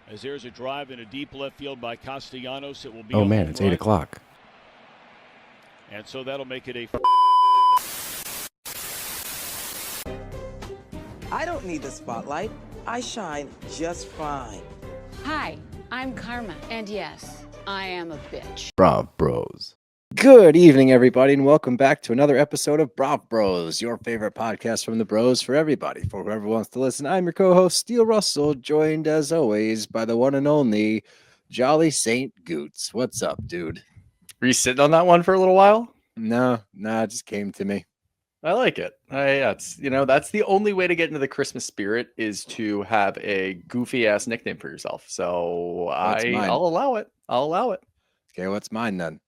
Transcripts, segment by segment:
As there's a drive in a deep left field by Castellanos, it will be Oh a man, home it's run. 8 o'clock. And so that'll make it a... I don't need the spotlight. I shine just fine. Hi, I'm Karma, and yes, I am a bitch. Brav Bros. Good evening, everybody, and welcome back to another episode of Brav Bros, your favorite podcast from the bros for everybody. For whoever wants to listen, I'm your co-host, Steele Russell, joined as always by the one and only Jolly Saint Goots. What's up, dude? Were you sitting on that one for a little while? No, it just came to me. I like it. Yeah, it's that's the only way to get into the Christmas spirit is to have a goofy ass nickname for yourself. So I'll allow it. Okay, what's mine then?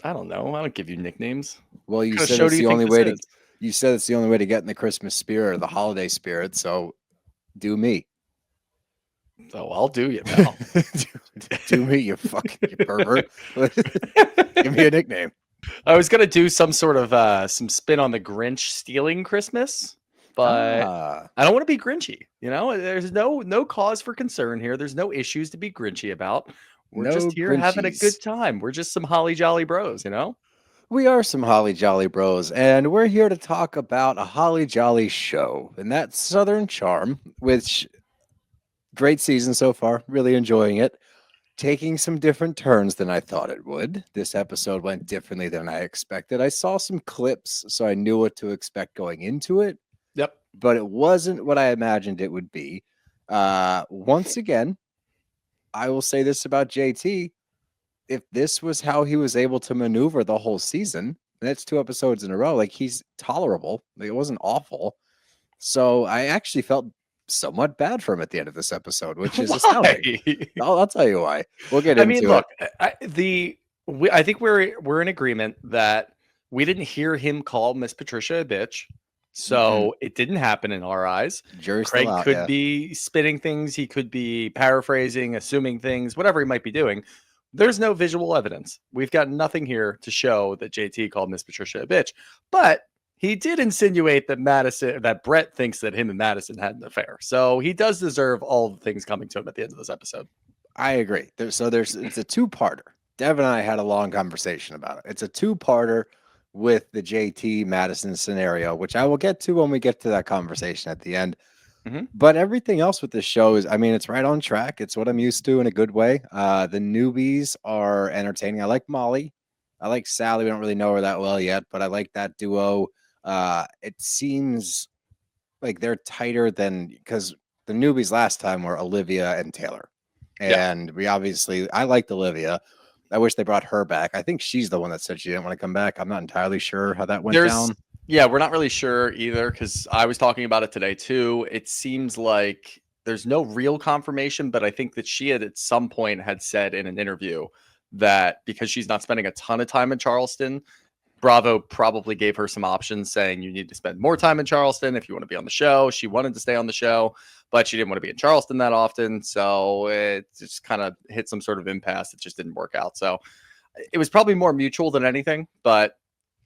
I don't know. I don't give you nicknames. Well, you What kind of said show it's do you the think only this way to. is? You said it's the only way to get in the Christmas spirit or the holiday spirit. So, do me. Oh, I'll do you, pal. do me, you pervert. Give me a nickname. I was gonna do some sort of some spin on the Grinch stealing Christmas, but I don't want to be Grinchy. There's no cause for concern here. There's no issues to be Grinchy about. We're just here having a good time. We're just some holly jolly bros, We are some holly jolly bros, and we're here to talk about a holly jolly show, and that's Southern Charm, which great season so far. Really enjoying it. Taking some different turns than I thought it would. This episode went differently than I expected. I saw some clips, so I knew what to expect going into it. Yep. But it wasn't what I imagined it would be. Once again, I will say this about JT. If this was how he was able to maneuver the whole season, and that's 2 episodes in a row, like he's tolerable. Like, it wasn't awful. So I actually felt somewhat bad for him at the end of this episode, which is astounding. I'll tell you why. We'll get into it. I mean, look, I think we're in agreement that we didn't hear him call Miss Patricia a bitch. So it didn't happen in our eyes. Craig could be spinning things. He could be paraphrasing, assuming things, whatever he might be doing. There's no visual evidence. We've got nothing here to show that JT called Miss Patricia a bitch. But he did insinuate that Brett thinks that him and Madison had an affair. So he does deserve all the things coming to him at the end of this episode. I agree. It's a 2-parter. Dev and I had a long conversation about it. It's a 2-parter with the JT Madison scenario, which I will get to when we get to that conversation at the end. But everything else with this show is, I mean, it's right on track. It's what I'm used to in a good way. The newbies are entertaining. I like Molly. I like Salley. We don't really know her that well yet, but I like that duo. It seems like they're tighter than, because the newbies last time were Olivia and Taylor. And I liked Olivia. I wish they brought her back. I think she's the one that said she didn't want to come back. I'm not entirely sure how that went down. Yeah, we're not really sure either, because I was talking about it today too. It seems like there's no real confirmation, but I think that she had at some point had said in an interview that because she's not spending a ton of time in Charleston, Bravo probably gave her some options saying you need to spend more time in Charleston if you want to be on the show. She wanted to stay on the show, but she didn't want to be in Charleston that often. So it just kind of hit some sort of impasse. It just didn't work out. So it was probably more mutual than anything, but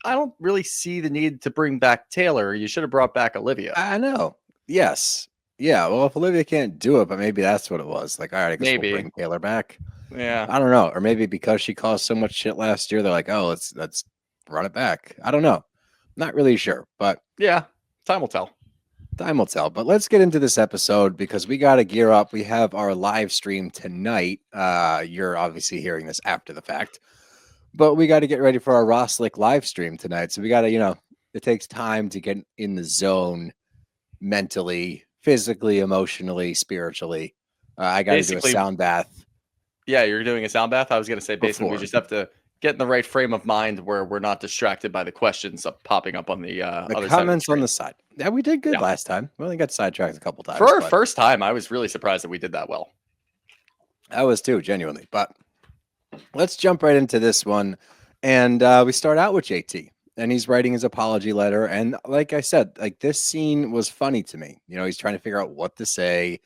I don't really see the need to bring back Taylor. You should have brought back Olivia. I know. Yes. Yeah. Well, if Olivia can't do it, but maybe that's what it was. Like, all right, I guess we'll bring Taylor back. Yeah. I don't know. Or maybe because she caused so much shit last year, they're like, oh, let's run it back. I don't know. Not really sure, but yeah, time will tell. Time will tell. But let's get into this episode because we got to gear up. We have our live stream tonight. You're obviously hearing this after the fact, but we got to get ready for our Roslick live stream tonight. So we got to, it takes time to get in the zone mentally, physically, emotionally, spiritually. I got to do a sound bath. Yeah, you're doing a sound bath. I was going to say, basically, we just have to get in the right frame of mind where we're not distracted by the questions popping up on the other comments on the side. Yeah, we did good last time. We only got sidetracked a couple times. For our first time, I was really surprised that we did that well. I was too, genuinely. But let's jump right into this one. And we start out with JT. And he's writing his apology letter. And like I said, like this scene was funny to me. He's trying to figure out what to say.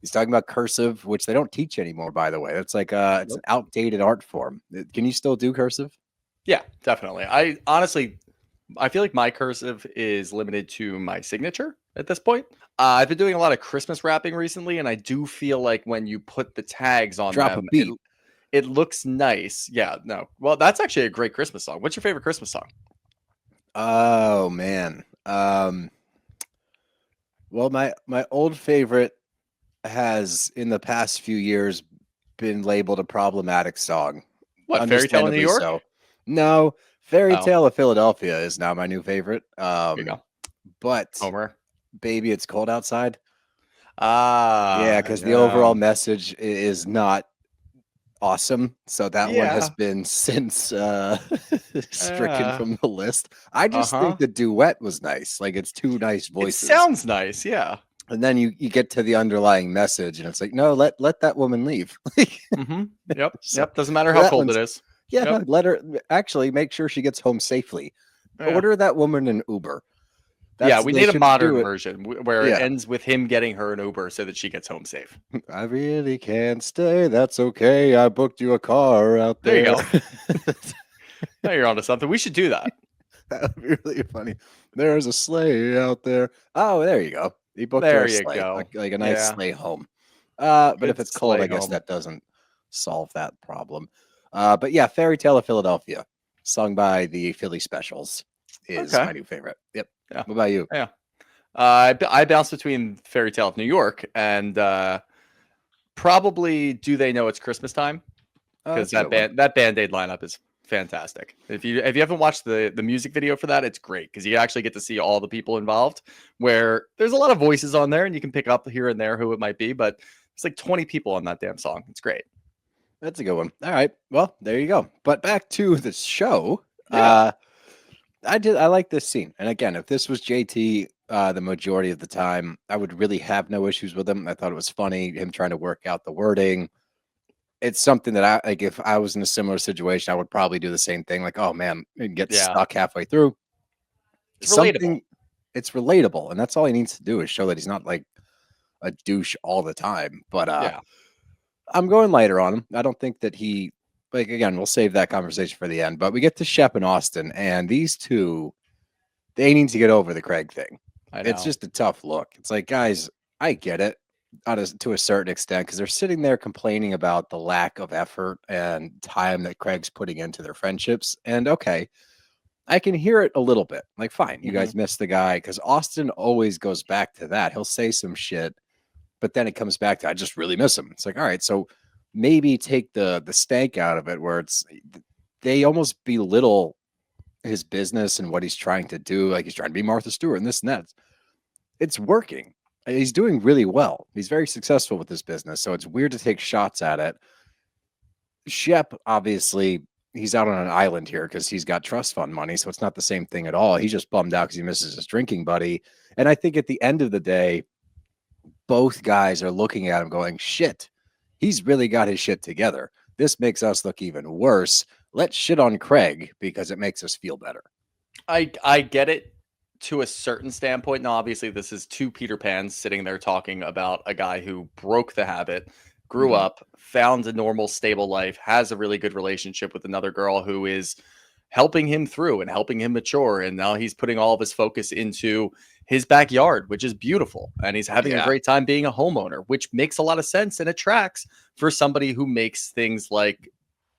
He's talking about cursive, which they don't teach anymore, by the way. It's like it's an outdated art form. Can you still do cursive? Yeah, definitely. I feel like my cursive is limited to my signature. at this point. I've been doing a lot of Christmas wrapping recently, and I do feel like when you put the tags on Drop a them, beat. it looks nice. Yeah, no. Well, that's actually a great Christmas song. What's your favorite Christmas song? Oh man. Well, my old favorite has in the past few years been labeled a problematic song. What, Fairy Tale in New Understandably York? so. No, Fairy Oh, Tale of Philadelphia is now my new favorite. there you go. But Homer. Baby It's Cold Outside. Ah, Yeah, because the yeah. overall message is not awesome. So that one has Yeah. been since stricken Uh, from the list. I just uh-huh. think the duet was nice. Like it's two nice It voices. sounds nice, yeah. And then you get to the underlying message and it's like, no, let that woman leave. Mm-hmm. Yep. So- Yep. Doesn't matter so how that cold it one's- is. Yeah, Yep. no, let her actually make sure she gets home safely. Yeah. Order that woman an Uber. Yeah, we they need a should modern do it. version where it Yeah. ends with him getting her an Uber so that she gets home safe. I really can't stay. That's okay. I booked you a car out There there. you go. Now you're onto something. We should do that. That would be really funny. There's a sleigh out there. Oh, there you go. He booked her There a you sleigh, go. like a nice Yeah. sleigh home. But if Good it's cold, I sleigh guess home. that doesn't solve that problem. But yeah, Fairy Tale of Philadelphia, sung by the Philly Specials, is Okay. my new favorite. Yep. Yeah. What about you? Yeah. I bounce between Fairy Tale of New York and probably Do They Know It's Christmas Time? Oh, Because that's a good one. that Band-Aid lineup is fantastic. If you haven't watched the music video for that, it's great because you actually get to see all the people involved. Where there's a lot of voices on there, and you can pick up here and there who it might be, but it's like 20 people on that damn song. It's great. That's a good one. All right. Well, there you go. But back to the show. Yeah. I like this scene. And again, if this was JT the majority of the time, I would really have no issues with him. I thought it was funny, him trying to work out the wording. It's something that I like. If I was in a similar situation, I would probably do the same thing. Like, oh man, and get Yeah. stuck halfway through. It's relatable. It's relatable, and that's all he needs to do is show that he's not like a douche all the time. But Yeah. I'm going lighter on him. I don't think that he, like, again, we'll save that conversation for the end. But we get to Shep and Austen, and these two, they need to get over the Craig thing. I know. It's just a tough look. It's like, guys, I get it to a certain extent because they're sitting there complaining about the lack of effort and time that Craig's putting into their friendships. And okay, I can hear it a little bit. Like, fine, you guys missed the guy because Austin always goes back to that. He'll say some shit, but then it comes back to I just really miss him. It's like, all right, so maybe take the stank out of it where they almost belittle his business and what he's trying to do. Like he's trying to be Martha Stewart and this and that. It's working. He's doing really well. He's very successful with this business. So it's weird to take shots at it. Shep, obviously, he's out on an island here because he's got trust fund money. So it's not the same thing at all. He's just bummed out because he misses his drinking buddy. And I think at the end of the day, both guys are looking at him going, shit, he's really got his shit together. This makes us look even worse. Let's shit on Craig because it makes us feel better. I get it to a certain standpoint. Now, obviously, this is two Peter Pans sitting there talking about a guy who broke the habit, grew up, found a normal, stable life, has a really good relationship with another girl who is helping him through and helping him mature. And now he's putting all of his focus into his backyard, which is beautiful. And he's having a great time being a homeowner, which makes a lot of sense and it tracks for somebody who makes things like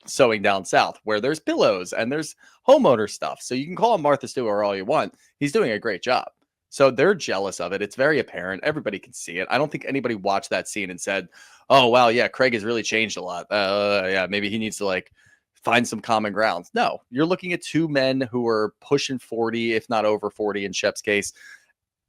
Sewing Down South, where there's pillows and there's homeowner stuff. So you can call him Martha Stewart all you want. He's doing a great job. So they're jealous of it. It's very apparent. Everybody can see it. I don't think anybody watched that scene and said, oh, wow, yeah, Craig has really changed a lot. Yeah, maybe he needs to like find some common grounds. No, you're looking at two men who are pushing 40, if not over 40 in Shep's case,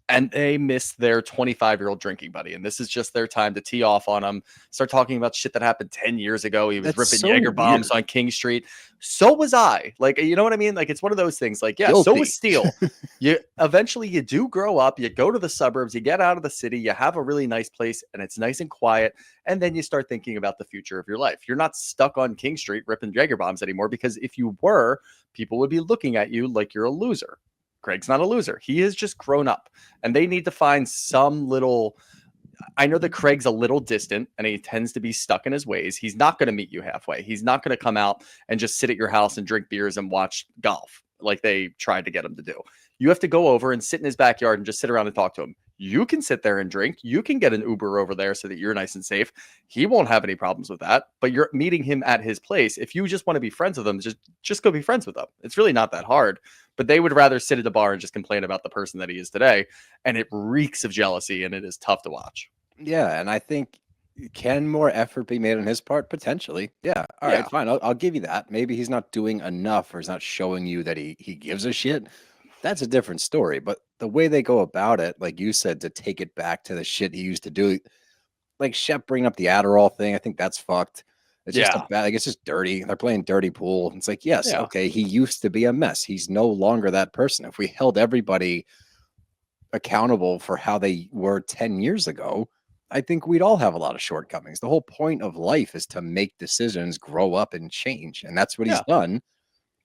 and they miss their 25-year-old drinking buddy. And this is just their time to tee off on him, start talking about shit that happened 10 years ago. He was That's ripping so Jaeger bombs weird. on King Street. So was I. Like, you know what I mean? Like, it's one of those things. Like, yeah, so Guilty. was Steele. Eventually you do grow up, you go to the suburbs, you get out of the city, you have a really nice place, and it's nice and quiet. And then you start thinking about the future of your life. You're not stuck on King Street ripping Jaeger bombs anymore, because if you were, people would be looking at you like you're a loser. Craig's not a loser. He has just grown up, and they need to find some little. I know that Craig's a little distant and he tends to be stuck in his ways. He's not going to meet you halfway. He's not going to come out and just sit at your house and drink beers and watch golf like they tried to get him to do. You have to go over and sit in his backyard and just sit around and talk to him. You can sit there and drink. You can get an Uber over there so that you're nice and safe. He won't have any problems with that. But you're meeting him at his place. If you just want to be friends with him, just go be friends with him. It's really not that hard. But they would rather sit at a bar and just complain about the person that he is today. And it reeks of jealousy, and it is tough to watch. Yeah, and I think can more effort be made on his part? Potentially. Yeah. All right, fine. I'll give you that. Maybe he's not doing enough, or he's not showing you that he gives a shit. That's a different story. But the way they go about it, like you said, to take it back to the shit he used to do, like Shep bringing up the Adderall thing, I think that's fucked. It's just it's just dirty. They're playing dirty pool. It's like, yes, okay, he used to be a mess. He's no longer that person. If we held everybody accountable for how they were 10 years ago, I think we'd all have a lot of shortcomings. The whole point of life is to make decisions, grow up, and change. And that's what he's done.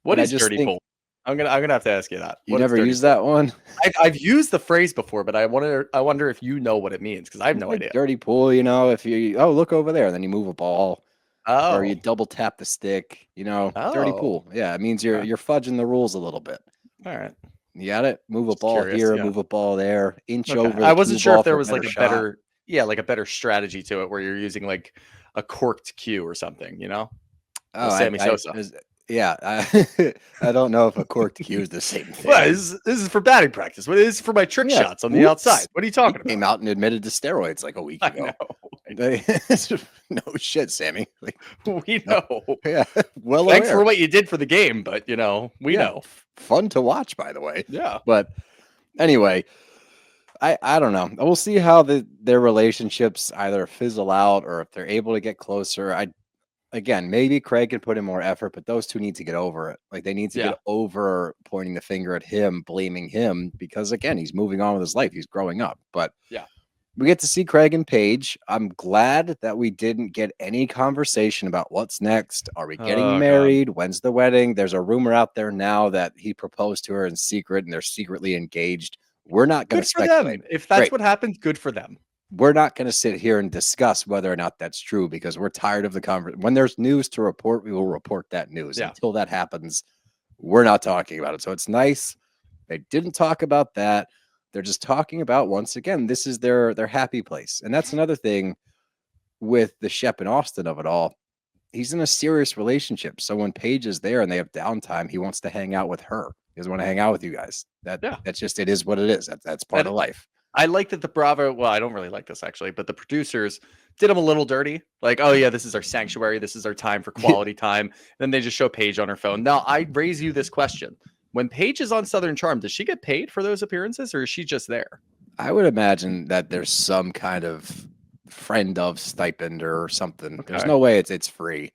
What is dirty pool? I'm gonna have to ask you that. You never used that one? I've used the phrase before, but I wonder if you know what it means, because I have no idea. Dirty pool, if you look over there, then you move a ball. Or you double tap the stick, dirty pool. Yeah, it means you're fudging the rules a little bit. All right. You got it? Move a ball here, move a ball there, inch over. I wasn't sure if there was like a better strategy to it where you're using like a corked cue or something, Oh, Sammy Sosa. I don't know if a corked cue is the same thing. Well, this is for batting practice. This is for my trick shots on the outside. What are you talking about? Came out and admitted to steroids like a week ago. No shit, Sammy. We know. Yeah, well, thanks for what you did for the game, but we know. Fun to watch, by the way. Yeah, but anyway, I don't know. We'll see how their relationships either fizzle out or if they're able to get closer. Again, maybe Craig can put in more effort, but those two need to get over it. Like, they need to get over pointing the finger at him, blaming him, because again, he's moving on with his life. He's growing up. But we get to see Craig and Paige. I'm glad that we didn't get any conversation about what's next. Are we getting married? God. When's the wedding? There's a rumor out there now that he proposed to her in secret and they're secretly engaged. We're not going to speculate. If that's what happens, good for them. We're not going to sit here and discuss whether or not that's true, because we're tired of the conversation. When there's news to report, we will report that news. Until that happens, we're not talking about it. So it's nice they didn't talk about that. They're just talking about, once again, this is their happy place. And that's another thing with the Shep and Austen of it all. He's in a serious relationship. So when Paige is there and they have downtime, he wants to hang out with her. He doesn't want to hang out with you guys. That's just, it is what it is. That's part of life. I like that the Bravo, well, I don't really like this actually, but the producers did him a little dirty. Like, oh yeah, this is our sanctuary. This is our time for quality time. Then they just show Paige on her phone. Now, I raise you this question. When Paige is on Southern Charm, does she get paid for those appearances, or is she just there? I would imagine that there's some kind of friend of stipend or something. Okay. There's no way it's free.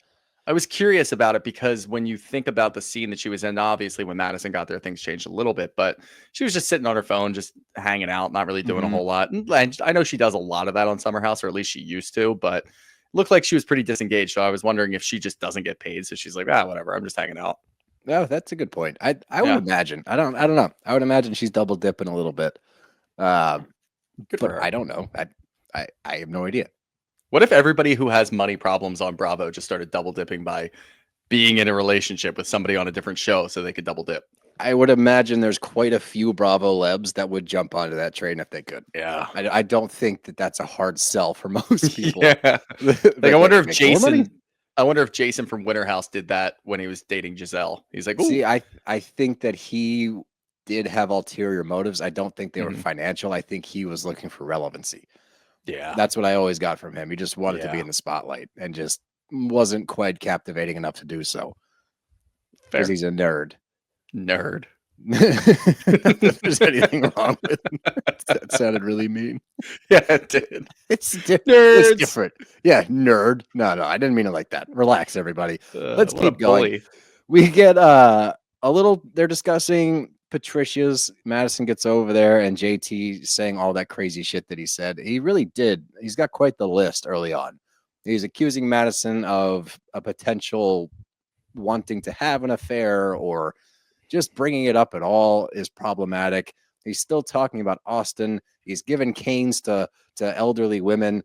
I was curious about it because when you think about the scene that she was in, obviously when Madison got there, things changed a little bit, but she was just sitting on her phone, just hanging out, not really doing a whole lot. And I know she does a lot of that on Summer House, or at least she used to, but it looked like she was pretty disengaged. So I was wondering if she just doesn't get paid. So she's like, whatever, I'm just hanging out. No, that's a good point. I would imagine. I don't know. I would imagine she's double dipping a little bit. Good for her. I don't know. I have no idea. What if everybody who has money problems on Bravo just started double dipping by being in a relationship with somebody on a different show so they could double dip? I would imagine there's quite a few Bravo lebs that would jump onto that train if they could. Yeah. I don't think that's a hard sell for most people. Like, I wonder if Jason from Winter House did that when he was dating Giselle. He's like, ooh. See, I think that he did have ulterior motives. I don't think they were financial. I think he was looking for relevancy. Yeah. That's what I always got from him. He just wanted to be in the spotlight and just wasn't quite captivating enough to do so. Because he's a nerd. Nerd. If there's anything wrong with that, sounded really mean. Yeah, it did. It's different. Yeah, nerd. No, I didn't mean it like that. Relax, everybody. Let's keep going. We get a little, they're discussing Patricia's. Madison gets over there and JT saying all that crazy shit that he said. He really did. He's got quite the list early on. He's accusing Madison of a potential wanting to have an affair, or just bringing it up at all is problematic. He's still talking about Austen. He's given canes to elderly women.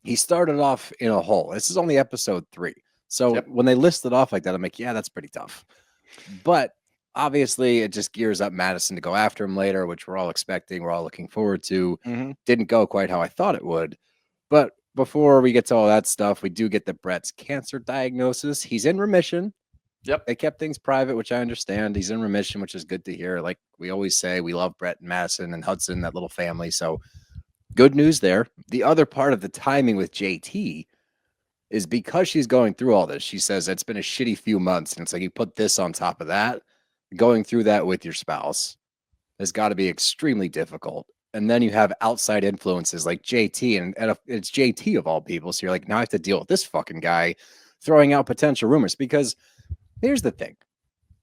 He started off in a hole. This is only episode 3. So when they list it off like that, I'm like, yeah, that's pretty tough. But Obviously, it just gears up Madison to go after him later, which we're all expecting. We're all looking forward to. Mhm. Didn't go quite how I thought it would. But before we get to all that stuff, we do get the Brett's cancer diagnosis. He's in remission. Yep. They kept things private, which I understand. He's in remission, which is good to hear. Like we always say, we love Brett and Madison and Hudson, that little family. So good news there. The other part of the timing with JT is because she's going through all this. She says it's been a shitty few months. And it's like you put this on top of that. Going through that with your spouse has got to be extremely difficult. And then you have outside influences like JT, and it's JT of all people. So you're like, now I have to deal with this fucking guy throwing out potential rumors. Because here's the thing.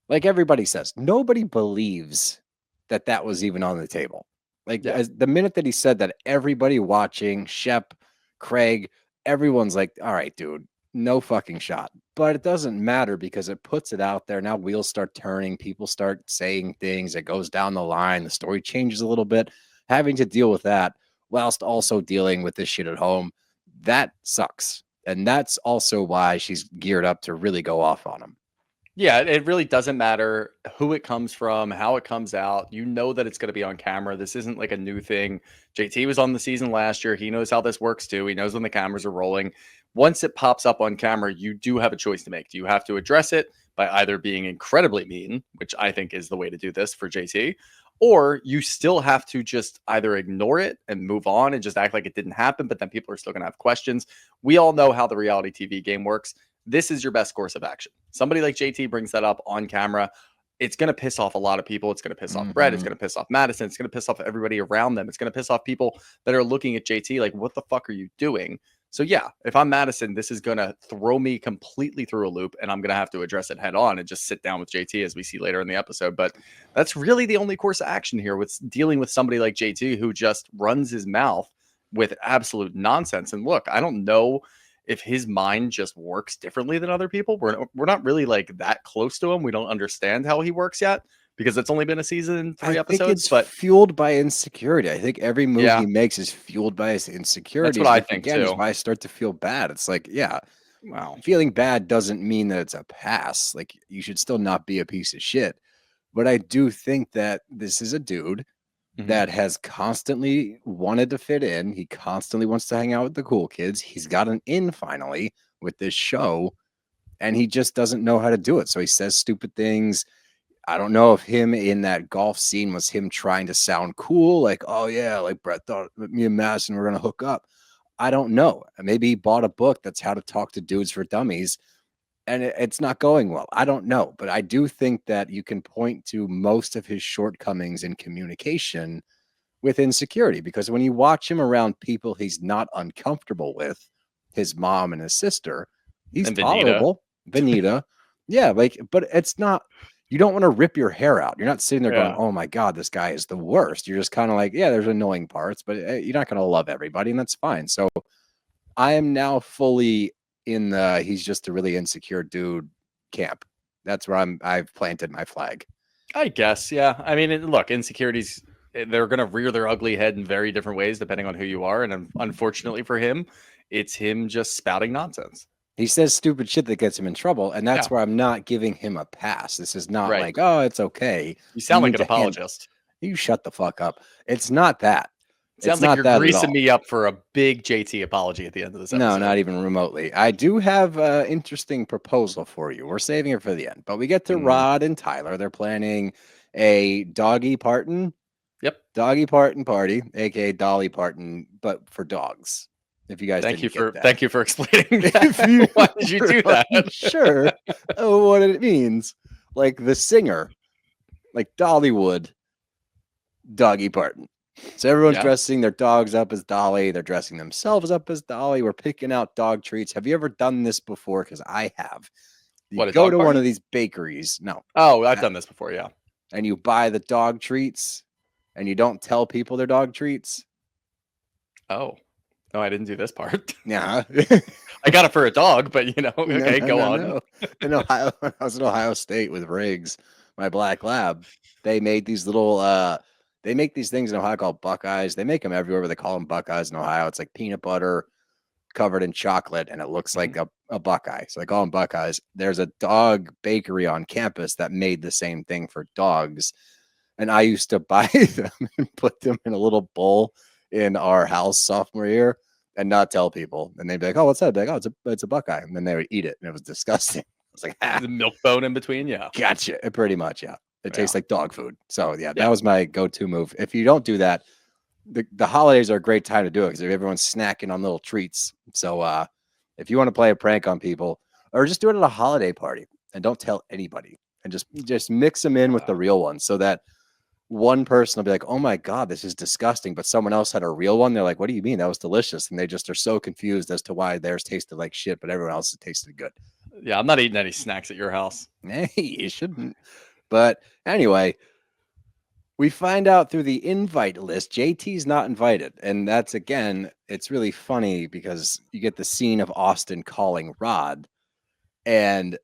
Like everybody says, nobody believes that that was even on the table. Like Yeah. the minute that he said that, everybody watching, Shep, Craig, everyone's like, all right, dude, no fucking shot. But it doesn't matter because it puts it out there. Now wheels start turning. People start saying things. It goes down the line. The story changes a little bit. Having to deal with that whilst also dealing with this shit at home, that sucks. And that's also why she's geared up to really go off on him. Yeah, it really doesn't matter who it comes from, how it comes out. You know that it's going to be on camera. This isn't like a new thing. JT was on the season last year. He knows how this works too. He knows when the cameras are rolling. Once it pops up on camera, you do have a choice to make. Do you have to address it by either being incredibly mean, which I think is the way to do this for JT, or you still have to just either ignore it and move on and just act like it didn't happen, but then people are still going to have questions. We all know how the reality TV game works. This is your best course of action. Somebody like JT brings that up on camera. It's going to piss off a lot of people. It's going to piss off Brett. It's going to piss off Madison. It's going to piss off everybody around them. It's going to piss off people that are looking at JT like, what the fuck are you doing? So yeah, if I'm Madison, this is going to throw me completely through a loop, and I'm going to have to address it head on and just sit down with JT, as we see later in the episode. But that's really the only course of action here, with dealing with somebody like JT who just runs his mouth with absolute nonsense. And look, I don't know if his mind just works differently than other people. We're not really like that close to him. We don't understand how he works yet because it's only been a season and 3 episodes. But fueled by insecurity. I think every move Yeah. he makes is fueled by his insecurity. That's what I think Again, is too. why I start to feel bad. It's like, yeah, Wow. feeling bad doesn't mean that it's a pass. Like you should still not be a piece of shit. But I do think that this is a dude Mhm. that has constantly wanted to fit in. He constantly wants to hang out with the cool kids. He's got an in finally with this show, and he just doesn't know how to do it. So he says stupid things. I don't know if him in that golf scene was him trying to sound cool, like, oh yeah, like Brett thought me and Madison were gonna hook up. I don't know. Maybe he bought a book that's how to talk to dudes for dummies, and it's not going well. I don't know, but I do think that you can point to most of his shortcomings in communication with insecurity, because when you watch him around people he's not uncomfortable with, his mom and his sister, he's And Vanita. tolerable. Vanita. Yeah, like, but it's not, you don't want to rip your hair out. You're not sitting there going, Yeah. oh my God, this guy is the worst. You're just kind of like, yeah, there's annoying parts, but you're not going to love everybody, and that's fine. So I am now fully in the he's just a really insecure dude camp. That's where I've planted my flag. I guess, yeah. I mean, look, insecurities, they're going to rear their ugly head in very different ways depending on who you are. And unfortunately for him, it's him just spouting nonsense. He says stupid shit that gets him in trouble, and that's Yeah. where I'm not giving him a pass. This is not Right. like, oh, it's okay. You sound like need an to handle- apologist. You shut the fuck up. It's not that. Sounds It's like not you're that at greasing all. me up for a big JT apology at the end of this episode. No, not even remotely. I do have an interesting proposal for you. We're saving it for the end, but we get to Rod and Tyler. They're planning a Doggy Parton. Yep. Doggy Parton party, aka Dolly Parton, but for dogs. If you guys Thank you didn't get that. thank you for explaining If that. you Why did you do were that? Sure. Oh, what it means. Like the singer, like Dollywood, Doggy Parton. So everyone's Yeah. dressing their dogs up as Dolly. They're dressing themselves up as Dolly. We're picking out dog treats. Have you ever done this before? Because I have. You What, a go dog to one party? of these bakeries. No. Oh, I've done this before, yeah. And you buy the dog treats and you don't tell people they're dog treats. Oh. No, I didn't do this part. Yeah. I got it for a dog, but okay, go on. No. In Ohio, when I was in Ohio State with Riggs, my black lab, they made these little they make these things in Ohio called Buckeyes. They make them everywhere, but they call them Buckeyes in Ohio. It's like peanut butter, covered in chocolate, and it looks like a Buckeye. So I call them Buckeyes. There's a dog bakery on campus that made the same thing for dogs. And I used to buy them and put them in a little bowl in our house sophomore year and not tell people. And they'd be like, oh, what's that? I'd be like, oh, it's a Buckeye. And then they would eat it. And it was disgusting. I was like, The milk bone in between. Yeah. gotcha. Pretty much. Yeah. It tastes like dog food. So Yeah. that was my go-to move. If you don't do that, the holidays are a great time to do it because everyone's snacking on little treats. So if you want to play a prank on people, or just do it at a holiday party and don't tell anybody, and just mix them in with the real ones, so that one person will be like, oh my God, this is disgusting. But someone else had a real one. They're like, what do you mean? That was delicious. And they just are so confused as to why theirs tasted like shit, but everyone else's tasted good. Yeah. I'm not eating any snacks at your house. Hey, you shouldn't. But anyway, we find out through the invite list, JT's not invited. And that's, again, it's really funny because you get the scene of Austen calling Rod, and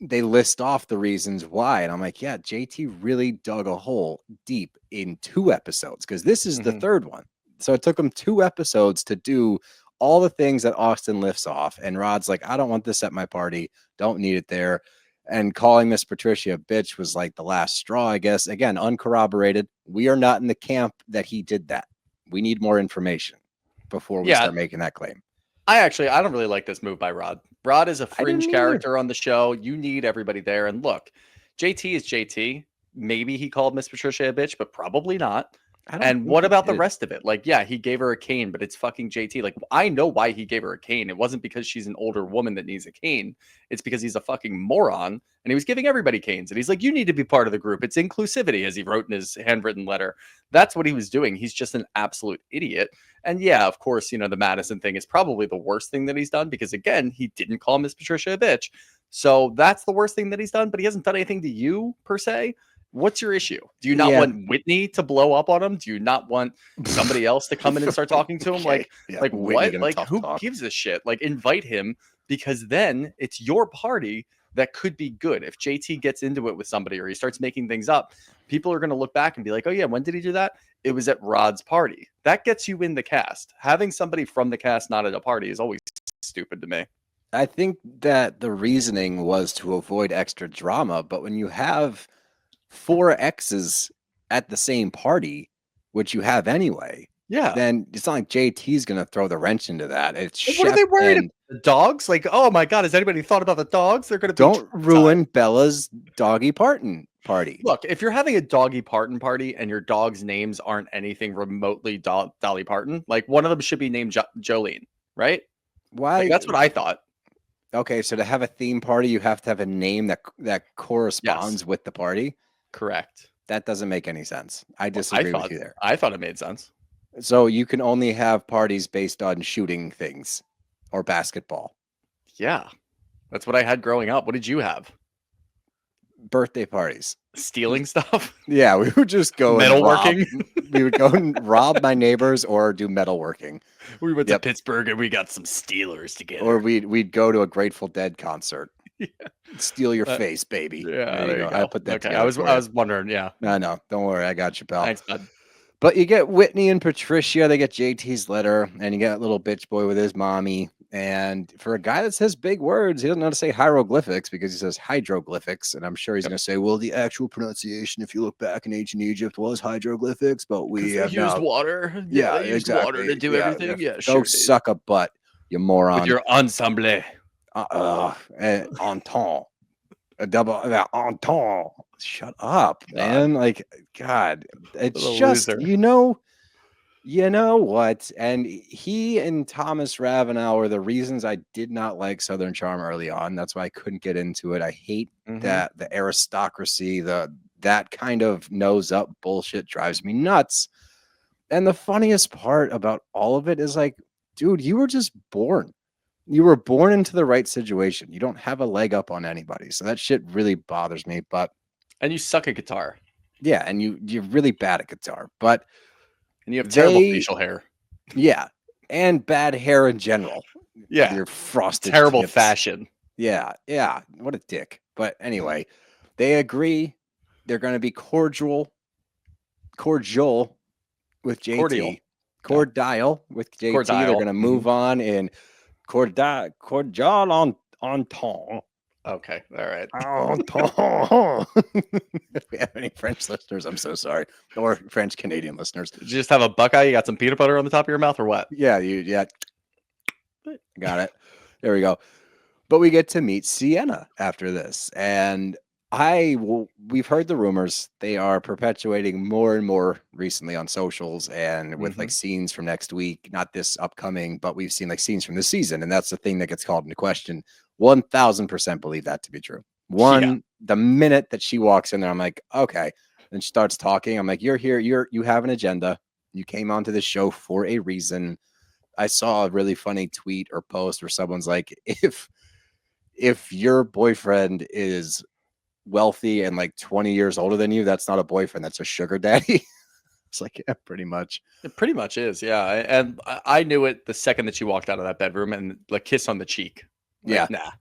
they list off the reasons why. And I'm like, yeah, JT really dug a hole deep in 2 episodes, because this is the 3rd one. So it took him 2 episodes to do all the things that Austen lifts off. And Rod's like, I don't want this at my party. Don't need it there. And calling Miss Patricia a bitch was like the last straw, I guess. Again, uncorroborated. We are not in the camp that he did that. We need more information before we start making that claim. I don't really like this move by Rod. Rod is a fringe character on the show. You need everybody there. And look, JT is JT. Maybe he called Miss Patricia a bitch, but probably not. And what about the rest of it? Like, yeah, he gave her a cane, but it's fucking JT. Like, I know why he gave her a cane. It wasn't because she's an older woman that needs a cane. It's because he's a fucking moron. And he was giving everybody canes. And he's like, you need to be part of the group. It's inclusivity, as he wrote in his handwritten letter. That's what he was doing. He's just an absolute idiot. And yeah, of course, the Madison thing is probably the worst thing that he's done, because again, he didn't call Miss Patricia a bitch. So that's the worst thing that he's done, but he hasn't done anything to you per se. What's your issue? Do you not want Whitney to blow up on him? Do you not want somebody else to come in and start talking to him? Like what? Like, who gives a shit? Like, invite him, because then it's your party that could be good. If JT gets into it with somebody or he starts making things up, people are going to look back and be like, oh yeah, when did he do that? It was at Rod's party. That gets you in the cast. Having somebody from the cast not at a party is always stupid to me. I think that the reasoning was to avoid extra drama, but when you have 4 exes at the same party, which you have anyway, then it's not like JT's going to throw the wrench into that. It's what are they worried about? The dogs? Like, oh my God, has anybody thought about the dogs? They're going to don't ruin Bella's Doggy Parton party. Look, if you're having a Doggy Parton party and your dog's names aren't anything remotely Dolly Parton, like one of them should be named Jolene, right? Why? Like, that's what I thought. Okay, so to have a theme party, you have to have a name that corresponds with the party. Correct. That doesn't make any sense. I disagree with you there. I thought it made sense. So you can only have parties based on shooting things or basketball. Yeah. That's what I had growing up. What did you have? Birthday parties. Stealing stuff? Yeah, we would just go metalworking. We would go and rob my neighbors or do metalworking. We went to Pittsburgh and we got some Steelers together. Or we'd go to a Grateful Dead concert. Steal your face, baby. Yeah, there you go. I put that. Okay, I was wondering. Yeah, no, don't worry, I got you, pal. Thanks, bud. But you get Whitney and Patricia. They get JT's letter, and you get little bitch boy with his mommy. And for a guy that says big words, he doesn't know how to say hieroglyphics because he says hydroglyphics. And I'm sure he's going to say, well, the actual pronunciation, if you look back in ancient Egypt, was hydroglyphics, but we have used water. Yeah, they used water to do everything. Yeah, go suck a butt, you moron. With your ensemble. Entente. A double entente. Shut up, man. Like, God, it's just loser. You know what? And he and Thomas Ravenel were the reasons I did not like Southern Charm early on. That's why I couldn't get into it. I hate that the aristocracy, that kind of nose up bullshit drives me nuts. And the funniest part about all of it is like, dude, you were just born. You were born into the right situation. You don't have a leg up on anybody. So that shit really bothers me. And you suck at guitar. Yeah, and you're really bad at guitar. And you have terrible facial hair. Yeah, and bad hair in general. Yeah. Your frosted terrible tips. Fashion. Yeah. What a dick. But anyway, they agree they're going to be cordial with JT. Cordial with JT. They're going to move on and cordial on ton. Okay, all right. If we have any French listeners, I'm so sorry. Or French Canadian listeners. Did you just have a Buckeye? You got some peanut butter on the top of your mouth, or what? Yeah, got it. There we go. But we get to meet Sienna after this, and we've heard the rumors. They are perpetuating more and more recently on socials and with like scenes from next week, not this upcoming, but we've seen like scenes from this season, and that's the thing that gets called into question. 1000% believe that to be true. The minute that she walks in there, I'm like, okay. And she starts talking. I'm like, you're here. You have an agenda. You came onto the show for a reason. I saw a really funny tweet or post where someone's like, if your boyfriend is wealthy and like 20 years older than you, that's not a boyfriend. That's a sugar daddy. It's like, yeah, pretty much. It pretty much is. Yeah. And I knew it the second that she walked out of that bedroom, and like kiss on the cheek. Like, Yeah.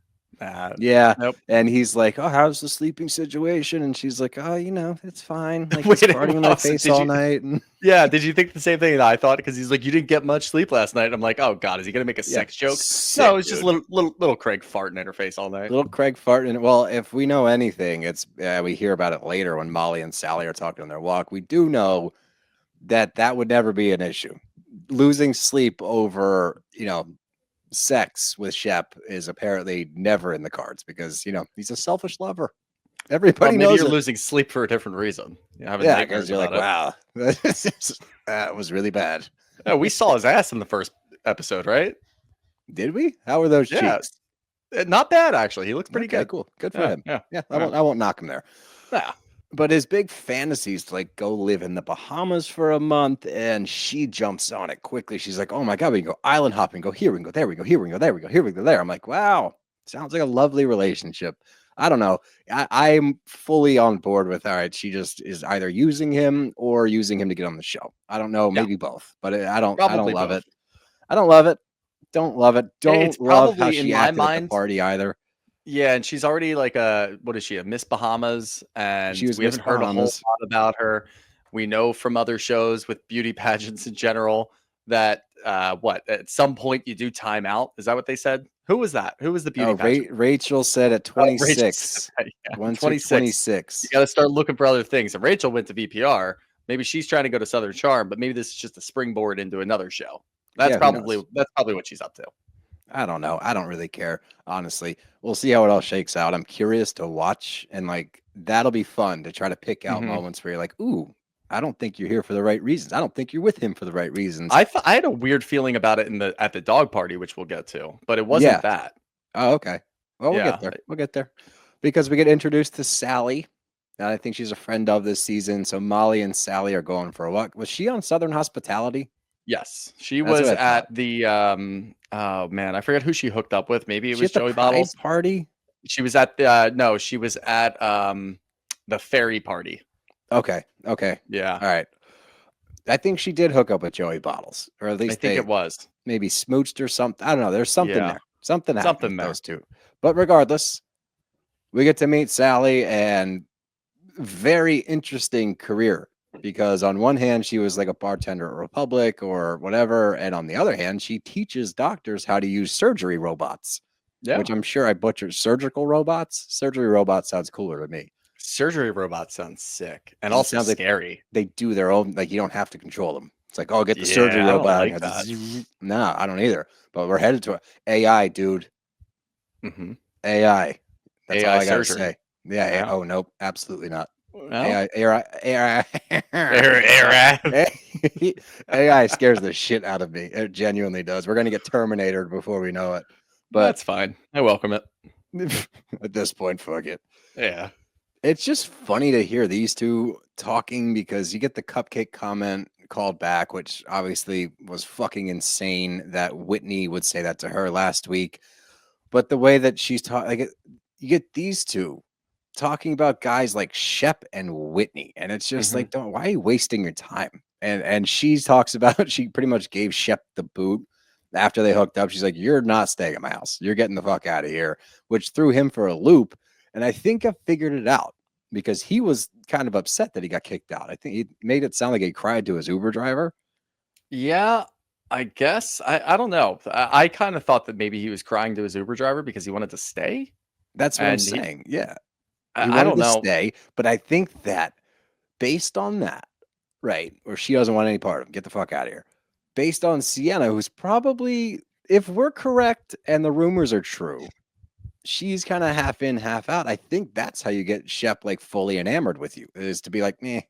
Yeah. Nope. And he's like, oh, how's the sleeping situation? And she's like, oh, it's fine. Like, Wait, he's farting in my face all night. And yeah. Did you think the same thing that I thought? Because he's like, you didn't get much sleep last night. I'm like, oh God, is he gonna make a sex joke? No, it's just little Craig farting in her face all night. Little Craig farting. Well, if we know anything, it's we hear about it later when Molly and Salley are talking on their walk. We do know that would never be an issue. Losing sleep over, sex with Shep is apparently never in the cards because he's a selfish lover. Everybody maybe knows you're it. losing sleep for a different reason. Yeah, because you're like, wow, that was really bad. Yeah, we saw his ass in the first episode, right? Did we? How were those cheeks? Not bad actually. He looks pretty good. Cool. Good for him. Yeah. I won't knock him there. Yeah. But his big fantasy is to like go live in the Bahamas for a month, and she jumps on it quickly. She's like, "Oh my God, we can go island hopping, go here, we can go there, we go here, we can go there, we go here, we go there." I'm like, "Wow, sounds like a lovely relationship." I don't know. I'm fully on board with. All right, she just is either using him or using him to get on the show. I don't know, maybe both, but I don't love it. I don't love it. Don't love it. Don't love how she acted at the party either. Yeah, and she's already like what is she, a Miss Bahamas? And we haven't heard a whole lot about her. We know from other shows with beauty pageants in general that at some point you do time out. Is that what they said? Who was that? Who was the beauty pageant? Rachel said at 26. 26. You got to start looking for other things. And Rachel went to VPR. Maybe she's trying to go to Southern Charm, but maybe this is just a springboard into another show. That's probably what she's up to. I don't know. I don't really care, honestly. We'll see how it all shakes out. I'm curious to watch, and like that'll be fun to try to pick out moments where you're like, "Ooh, I don't think you're here for the right reasons. I don't think you're with him for the right reasons." I had a weird feeling about it at the dog party, which we'll get to, but it wasn't that. Oh, okay. Well, we'll get there. We'll get there because we get introduced to Salley, and I think she's a friend of this season. So Molly and Salley are going for a walk. Was she on Southern Hospitality? Yes, she was at the oh man, I forget who she hooked up with. Maybe it was Joey Bottles party. She was at the she was at the ferry party. Okay. Yeah. All right. I think she did hook up with Joey Bottles, or at least I think it was maybe smooched or something. I don't know. There's something there. Something happened with those two. But regardless, we get to meet Salley, and very interesting career. Because on one hand, she was like a bartender at Republic or whatever. And on the other hand, she teaches doctors how to use surgery robots, which I'm sure I butchered. Surgical robots. Surgery robots sounds cooler to me. Surgery robots sounds sick and also sounds scary. Like they do their own, like you don't have to control them. It's like, oh, get the surgery robot. I don't like that. No, I don't either. But we're headed to AI, dude. AI. That's all I gotta say. Yeah. Oh, nope. Absolutely not. No? AI scares the shit out of me. It genuinely does. We're gonna get Terminated before we know it. But that's fine. I welcome it. At this point, fuck it. Yeah. It's just funny to hear these two talking because you get the cupcake comment called back, which obviously was fucking insane that Whitney would say that to her last week. But the way that she's talking, like, you get these two talking about guys like Shep and Whitney, and it's just like, why are you wasting your time? And she talks about, she pretty much gave Shep the boot after they hooked up. She's like, you're not staying at my house. You're getting the fuck out of here, which threw him for a loop. And I think I figured it out because he was kind of upset that he got kicked out. I think he made it sound like he cried to his Uber driver. Yeah. I guess I don't know. I kind of thought that maybe he was crying to his Uber driver because he wanted to stay, That's what I'm and saying. Yeah. He I wanted don't to know. stay, but I think that based on that, right, or she doesn't want any part of him, get the fuck out of here. Based on Sienna, who's probably, if we're correct and the rumors are true, she's kind of half in, half out. I think that's how you get Shep like fully enamored with you, is to be like, meh,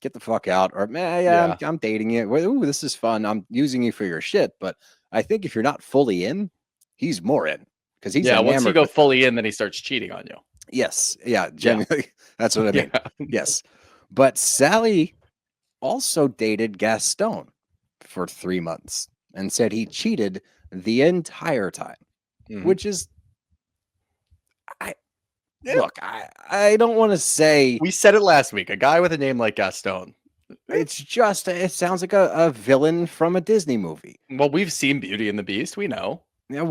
get the fuck out, or meh, yeah, Yeah. I'm dating you. Ooh, this is fun. I'm using you for your shit. But I think if you're not fully in, he's more in because he's Yeah, once you enamored go with her. fully in, then he starts cheating on you. Yes. Yeah. Yeah. Genuinely. That's what I mean. Yeah. Yes. But Salley also dated Gaston for 3 months and said he cheated the entire time, Mhm. which is, Yeah. look, I don't want to say We said it last week. A guy with a name like Gaston. it's just, it sounds like a villain from a Disney movie. Well, we've seen Beauty and the Beast. We know. Yeah,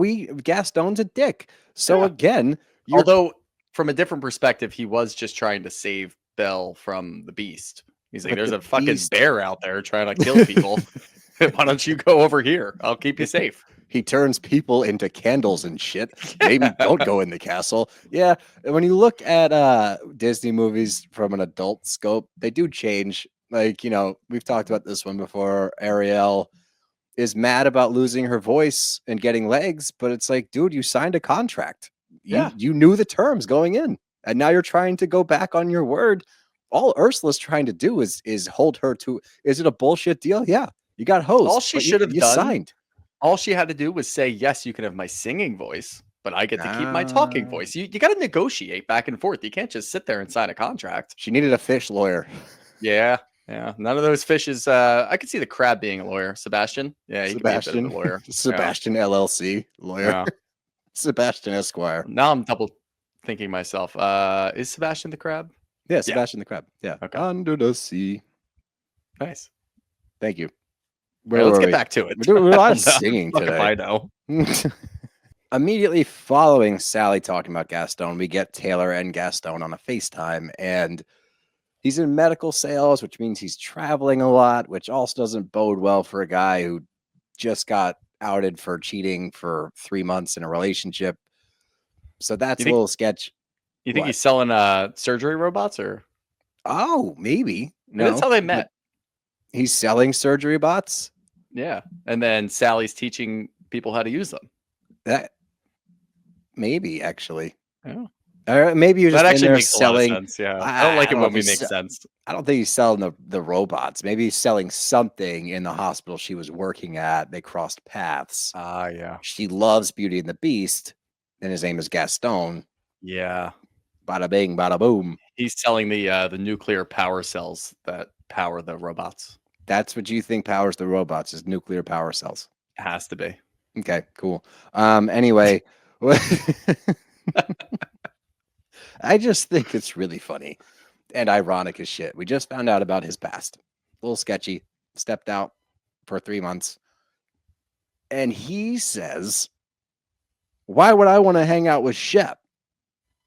Gaston's a dick. So Yeah. again, you're Although, from a different perspective, he was just trying to save Belle from the Beast. He's like, But "There's the a fucking Beast- bear out there trying to kill people. Why don't you go over here? I'll keep you safe." he turns people into candles and shit. Maybe don't go in the castle. Yeah, when you look at Disney movies from an adult scope, they do change. Like, we've talked about this one before. Ariel is mad about losing her voice and getting legs, but it's like, dude, you signed a contract. Yeah. You knew the terms going in, and now you're trying to go back on your word. All Ursula's trying to do is hold her to. Is it a bullshit deal? Yeah, you got hosed. All she but should have you done, signed. all she had to do was say, "Yes, you can have my singing voice, but I get to keep my talking Ah. voice." You got to negotiate back and forth. You can't just sit there and sign a contract. She needed a fish lawyer. Yeah. Yeah. None of those fishes. I could see the crab being a lawyer. Sebastian. Yeah, he could be a bit of Sebastian, a lawyer. Sebastian LLC lawyer. Yeah. Sebastian Esquire. Now I'm double thinking myself. Is Sebastian the crab? Yeah, Sebastian the crab. Yeah. Okay. Under the sea. Nice. Thank you. All Where right, let's were get we? back to it. We're doing a lot of I don't know. singing Fuck if today. I know. Immediately following Salley talking about Gaston, we get Taylor and Gaston on a FaceTime, and he's in medical sales, which means he's traveling a lot, which also doesn't bode well for a guy who just got outed for cheating for 3 months in a relationship. So that's You a think- little sketch. You think What? he's selling surgery robots, or Oh, maybe. no, that's how they but met? He's selling surgery bots. Yeah, and then Sally's teaching people how to use them. That maybe actually. Yeah. Or maybe you're just That in actually there makes a lot of selling. sense. Yeah, I don't like it know when if we he's make se- sense. I don't think he's selling the robots. Maybe he's selling something in the hospital she was working at. They crossed paths. Ah, yeah, She loves Beauty and the Beast, and his name is Gaston. yeah. Bada bing, bada boom. He's selling the nuclear power cells that power the robots. That's what you think powers the robots, is nuclear power cells. It has to be. Okay, cool. Anyway, I just think it's really funny and ironic as shit. We just found out about his past. A little sketchy. Stepped out for 3 months. And he says, why would I want to hang out with Shep?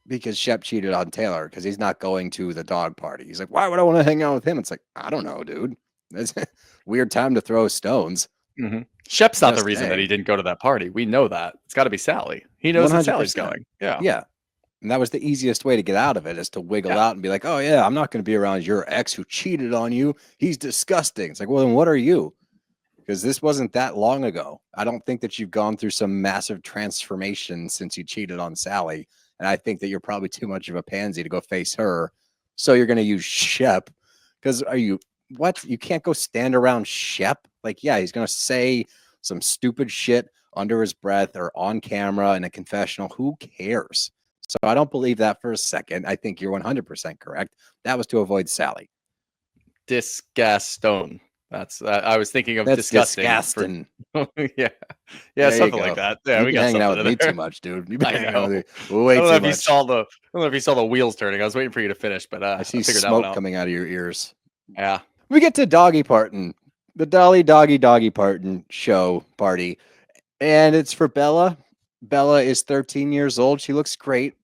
Because Shep cheated on Taylor because he's not going to the dog party. He's like, why would I want to hang out with him? It's like, I don't know, dude. That's a weird time to throw stones. Mm-hmm. Shep's not the Just reason that saying. he didn't go to that party. We know that. It's got to be Salley. He knows that Sally's 100%. going. Yeah. Yeah. And that was the easiest way to get out of it, is to wiggle Yeah. out and be like, oh, yeah, I'm not going to be around your ex who cheated on you. He's disgusting. It's like, well, then what are you? Because this wasn't that long ago. I don't think that you've gone through some massive transformation since you cheated on Salley. And I think that you're probably too much of a pansy to go face her. So you're going to use Shep. Because what? You can't go stand around Shep? Like, yeah, he's going to say some stupid shit under his breath or on camera in a confessional. Who cares? So I don't believe that for a second. I think you're 100% correct. That was to avoid Salley. Disgaston. That's I was thinking of That's disgusting. disgusting. Yeah. Yeah, There you something go. like that. Yeah, You've we been got hanging out something with me in there. too much, dude. You've been I hanging out with know. me way I don't know too if you much. saw the I don't know if you saw the wheels turning. I was waiting for you to finish, but I see figured that one smoke out. coming out of your ears. Yeah. We get to Doggy Parton, the Doggy Parton show party, and it's for Bella. Bella is 13 years old. She looks great.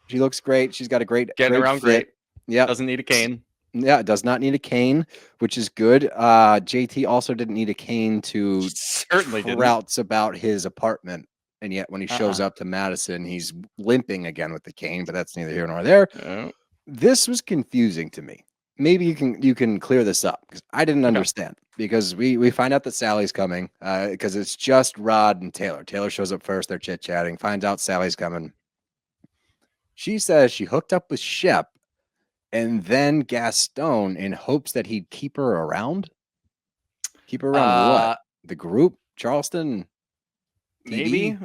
She's got a great Getting around fit. great. Yep. Doesn't need a cane. Yeah, it does not need a cane, which is good. JT also didn't need a cane to Certainly didn't. trouts about his apartment. And yet when he shows Uh-uh. up to Madison, he's limping again with the cane, but that's neither here nor there. Oh, This was confusing to me. Maybe you can clear this up because I didn't okay. understand. Because we find out that Sally's coming because it's just Rod and Taylor. Taylor shows up first. They're chit chatting. Finds out Sally's coming. She says she hooked up with Shep and then Gaston in hopes that he'd keep her around. Keep her around what? The group, Charleston, maybe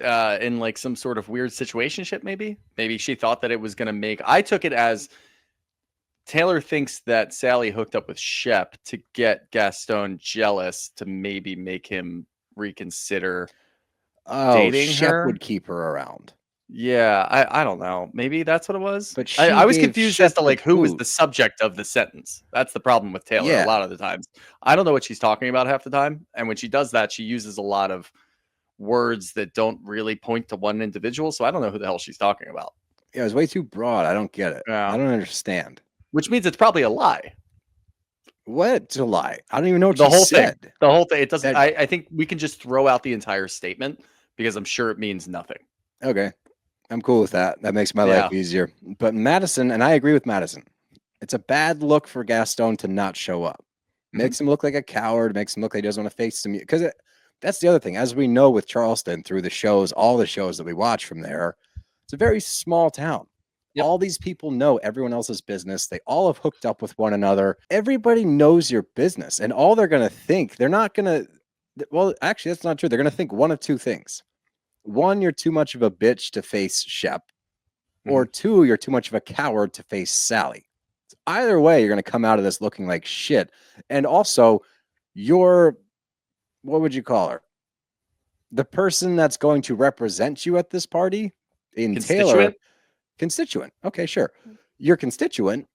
in like some sort of weird situationship. Maybe she thought that it was going to make. I took it as Taylor thinks that Salley hooked up with Shep to get Gaston jealous to maybe make him reconsider dating Shep her. would keep her around. Yeah, I don't know. Maybe that's what it was. But I was gave confused Shep as to the like who was boot. the subject of the sentence. That's the problem with Taylor Yeah. a lot of the times. I don't know what she's talking about half the time. And when she does that, she uses a lot of words that don't really point to one individual. So I don't know who the hell she's talking about. Yeah, it was way too broad. I don't get it. Yeah. I don't understand. Which means it's probably a lie. What a lie. I don't even know what The she whole said. thing. The whole thing. It doesn't. That- I think we can just throw out the entire statement because I'm sure it means nothing. Okay. I'm cool with that. That makes my life easier. But Madison, and I agree with Madison, it's a bad look for Gaston to not show up. Makes him look like a coward, makes him look like he doesn't want to face them. Because that's the other thing. As we know with Charleston through the shows, all the shows that we watch from there, it's a very small town. Yep. All these people know everyone else's business. They all have hooked up with one another. Everybody knows your business. And all they're going to think, they're not going to, well, actually, that's not true. They're going to think one of two things. One, you're too much of a bitch to face Shep. Or two, you're too much of a coward to face Salley. So either way, you're going to come out of this looking like shit. And also, you're, what would you call her? The person that's going to represent you at this party in Taylor. Constituent. Okay, sure. Your constituent,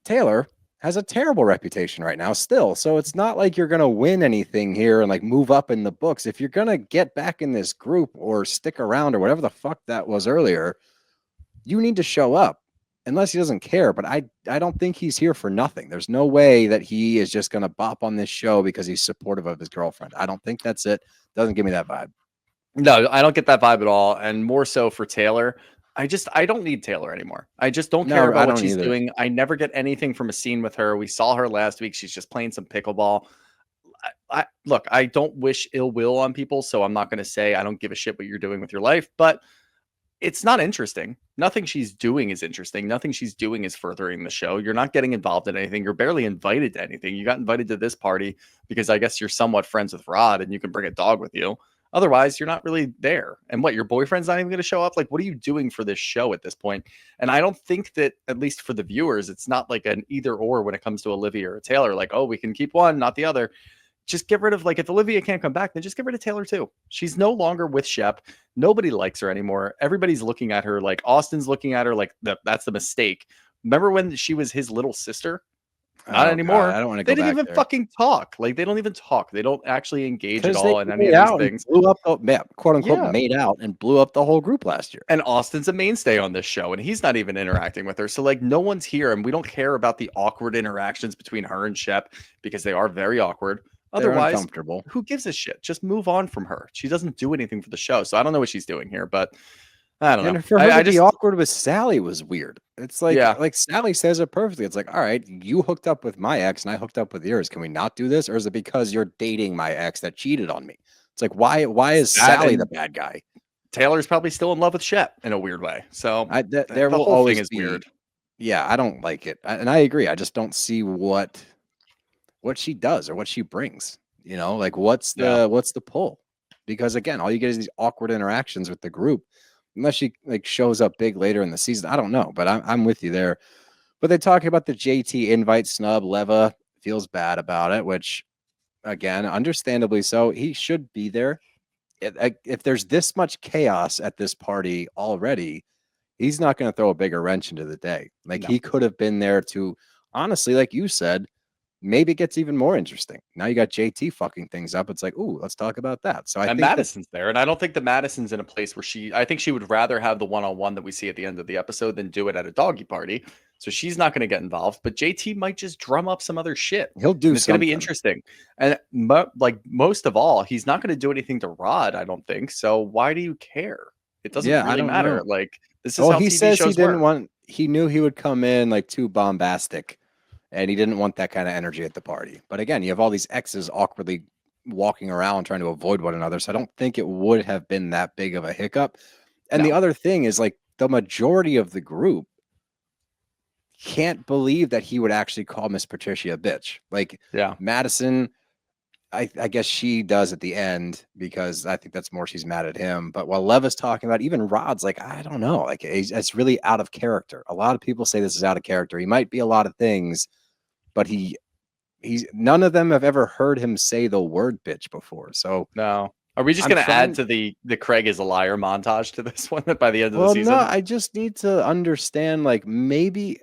Taylor, has a terrible reputation right now still. So it's not like you're going to win anything here and like move up in the books. If you're going to get back in this group or stick around or whatever the fuck that was earlier, you need to show up unless he doesn't care. But I don't think he's here for nothing. There's no way that he is just going to bop on this show because he's supportive of his girlfriend. I don't think that's it. Doesn't give me that vibe. No, I don't get that vibe at all. And more so for Taylor. I don't need Taylor anymore. I just don't care about what she's doing. I never get anything from a scene with her. We saw her last week. She's just playing some pickleball. Look, I don't wish ill will on people, so I'm not going to say I don't give a shit what you're doing with your life, but it's not interesting. Nothing she's doing is interesting. Nothing she's doing is furthering the show. You're not getting involved in anything. You're barely invited to anything. You got invited to this party because I guess you're somewhat friends with Rod and you can bring a dog with you. Otherwise, you're not really there. And what, your boyfriend's not even going to show up? Like, what are you doing for this show at this point? And I don't think that, at least for the viewers, it's not like an either or when it comes to Olivia or Taylor. Like, oh, we can keep one, not the other. Just get rid of, like, if Olivia can't come back, then just get rid of Taylor too. She's no longer with Shep. Nobody likes her anymore. Everybody's looking at her like Austin's looking at her like that's the mistake. Remember when she was his little sister? Not anymore. God, I don't want to go They didn't back even there. fucking talk. Like, they don't even talk. They don't actually engage at 'Cause all they in any made of out these and things. blew up, quote unquote, Yeah. made out and blew up the whole group last year. And Austin's a mainstay on this show, and he's not even interacting with her. So, like, no one's here, and we don't care about the awkward interactions between her and Shep because they are very awkward. They're Otherwise, uncomfortable. who gives a shit? Just move on from her. She doesn't do anything for the show. So I don't know what she's doing here, but I don't know. And for her I to be just awkward with Salley was weird. It's like, Yeah. like Salley says it perfectly. It's like, all right, you hooked up with my ex and I hooked up with yours. Can we not do this? Or is it because you're dating my ex that cheated on me? It's like, why is That Salley and- the bad guy? Taylor's probably still in love with Shep in a weird way. So There the will whole always thing is be weird. Yeah, I don't like it. And I agree. I just don't see what she does or what she brings. You know, like what's the pull? Because again, all you get is these awkward interactions with the group. Unless she like shows up big later in the season. I don't know, but I'm with you there. But they talk about the JT invite snub. Leva feels bad about it, which again, understandably so. He should be there. If there's this much chaos at this party already, he's not going to throw a bigger wrench into the day. Like No. he could have been there to, honestly, like you said, maybe it gets even more interesting. Now you got JT fucking things up. It's like, ooh, let's talk about that. So I And think Madison's there. And I don't think that Madison's in a place where I think she would rather have the one-on-one that we see at the end of the episode than do it at a doggy party. So she's not going to get involved, but JT might just drum up some other shit. He'll do And it's going to be something. interesting. And like most of all, he's not going to do anything to Rod, I don't think. So why do you care? It doesn't Yeah, I really don't matter. know. Like this is Oh, how he TV says he shows didn't work. want. He knew he would come in like too bombastic, and he didn't want that kind of energy at the party. But again, you have all these exes awkwardly walking around trying to avoid one another. So I don't think it would have been that big of a hiccup. And the No. other thing is like the majority of the group can't believe that he would actually call Miss Patricia a bitch. Like Yeah. Madison, I guess she does at the end because I think that's more she's mad at him. But while Lev is talking about, even Rod's like, I don't know, like it's really out of character. A lot of people say this is out of character. He might be a lot of things, but he's none of them have ever heard him say the word bitch before. So No. Are we just I'm going to add trying- to the Craig is a liar montage to this one by the end of the well, season? no, I just need to understand, like maybe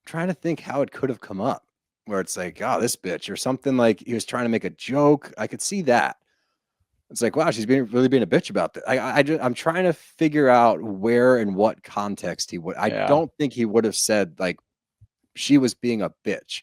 trying to think how it could have come up where it's like, oh, this bitch or something, like he was trying to make a joke. I could see that. It's like, wow, she's really being a bitch about that. I'm trying to figure out where and what context he would. I Yeah. don't think he would have said like she was being a bitch.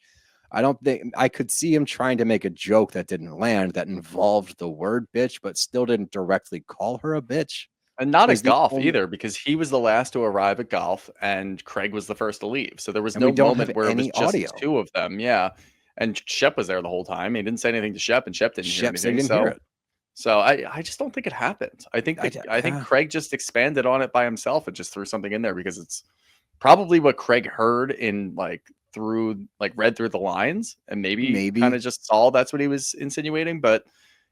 I don't think I could see him trying to make a joke that didn't land that involved the word bitch, but still didn't directly call her a bitch. And not Is at the golf only- either, because he was the last to arrive at golf and Craig was the first to leave. So there was And no we don't moment have where it was any just audio. two of them. Yeah. And Shep was there the whole time. He didn't say anything to Shep, and Shep didn't hear Shep said anything. he didn't hear it. So I just don't think it happened. I think I think Craig just expanded on it by himself and just threw something in there because it's probably what Craig heard in read through the lines and maybe kind of just saw that's what he was insinuating, but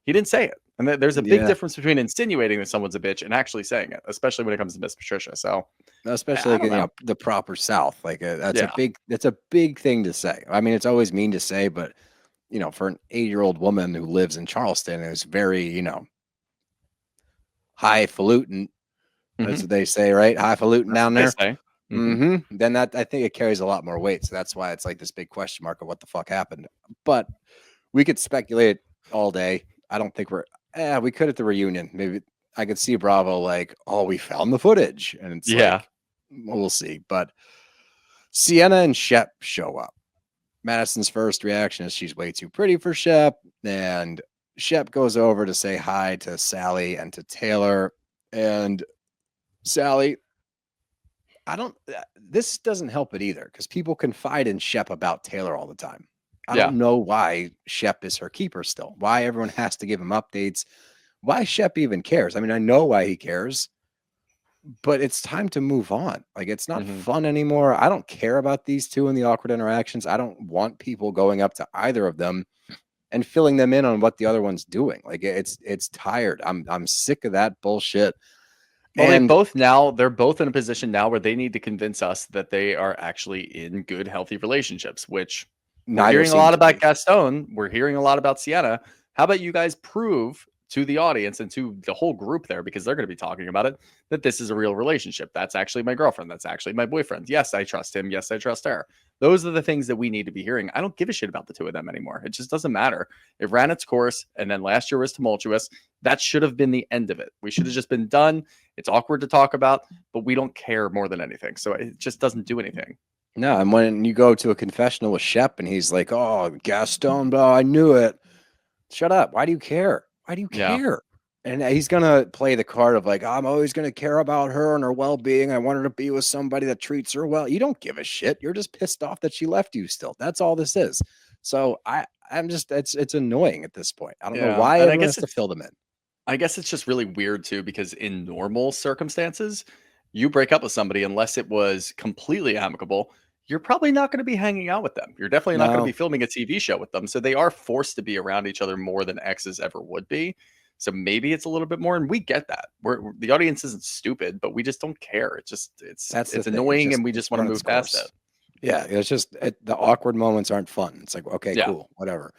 he didn't say it. And there's a big difference between insinuating that someone's a bitch and actually saying it, especially when it comes to Miss Patricia. So especially like, the proper South, like that's a big thing to say. I mean, it's always mean to say, but for an 8-year-old woman who lives in Charleston, it's very, highfalutin. That's what they say, right? Highfalutin down there. Then that I think it carries a lot more weight. So that's why it's like this big question mark of what the fuck happened. But we could speculate all day. I don't think we could at the reunion. Maybe I could see Bravo like, oh, we found the footage. And it's like, we'll see. But Sienna and Shep show up. Madison's first reaction is she's way too pretty for Shep. And Shep goes over to say hi to Salley and to Taylor. And Salley, this doesn't help it either because people confide in Shep about Taylor all the time. I don't know why Shep is her keeper still. Why everyone has to give him updates. Why Shep even cares. I mean, I know why he cares, but it's time to move on. Like, it's not fun anymore. I don't care about these two in the awkward interactions. I don't want people going up to either of them and filling them in on what the other one's doing. Like, it's tired. I'm sick of that bullshit. Well, they're both in a position now where they need to convince us that they are actually in good, healthy relationships, which we're hearing a lot about Gaston. We're hearing a lot about Sienna. How about you guys prove to the audience and to the whole group there, because they're going to be talking about it, that this is a real relationship. That's actually my girlfriend. That's actually my boyfriend. Yes, I trust him. Yes, I trust her. Those are the things that we need to be hearing. I don't give a shit about the two of them anymore. It just doesn't matter. It ran its course, and then last year was tumultuous. That should have been the end of it. We should have just been done. It's awkward to talk about, but we don't care more than anything. So it just doesn't do anything. No, and when you go to a confessional with Shep and he's like, oh, Gaston, blah, I knew it. Shut up. Why do you care? Why do you care? And he's going to play the card of like, I'm always going to care about her and her well-being. I want her to be with somebody that treats her well. You don't give a shit. You're just pissed off that she left you still. That's all this is. So I'm just, it's annoying at this point. I don't know why everyone has to fill them in. I guess it's just really weird too, because in normal circumstances, you break up with somebody unless it was completely amicable. You're probably not going to be hanging out with them. You're definitely not going to be filming a TV show with them. So they are forced to be around each other more than exes ever would be. So maybe it's a little bit more, and we get that. The audience isn't stupid, but we just don't care. It's annoying, and we just want to move past it. Yeah, it's just the awkward moments aren't fun. It's like, okay, cool, whatever.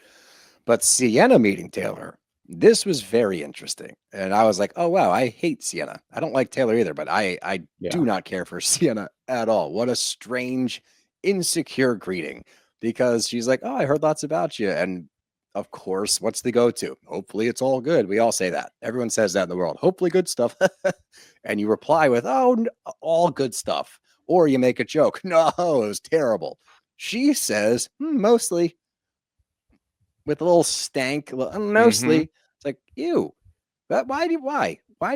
But Sienna meeting Taylor, this was very interesting, and I was like, oh wow, I hate Sienna. I don't like Taylor either, but I do not care for Sienna at all. What a strange, insecure greeting, because she's like, oh, I heard lots about you, and of course, what's the go-to? Hopefully it's all good. We all say that. Everyone says that in the world. Hopefully good stuff. And you reply with, oh, all good stuff. or you make a joke. No, it was terrible. She says, mostly, with a little stank, mostly. It's like, ew. Why do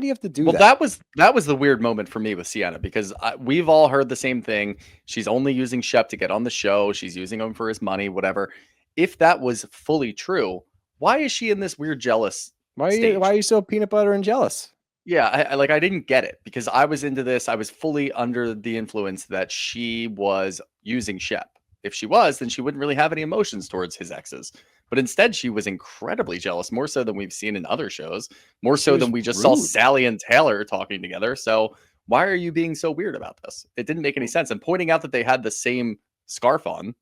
you have to do Well, that? that was the weird moment for me with Sienna because we've all heard the same thing. She's only using Shep to get on the show. She's using him for his money, whatever. If that was fully true, why is she in this weird jealous stage? Why are you so peanut butter and jealous? Yeah, I didn't get it because I was into this. I was fully under the influence that she was using Shep. If she was, then she wouldn't really have any emotions towards his exes. But instead, she was incredibly jealous, more so than we've seen in other shows, more She so was than we just saw rude. Salley and Taylor talking together. So why are you being so weird about this? It didn't make any sense. And pointing out that they had the same scarf on.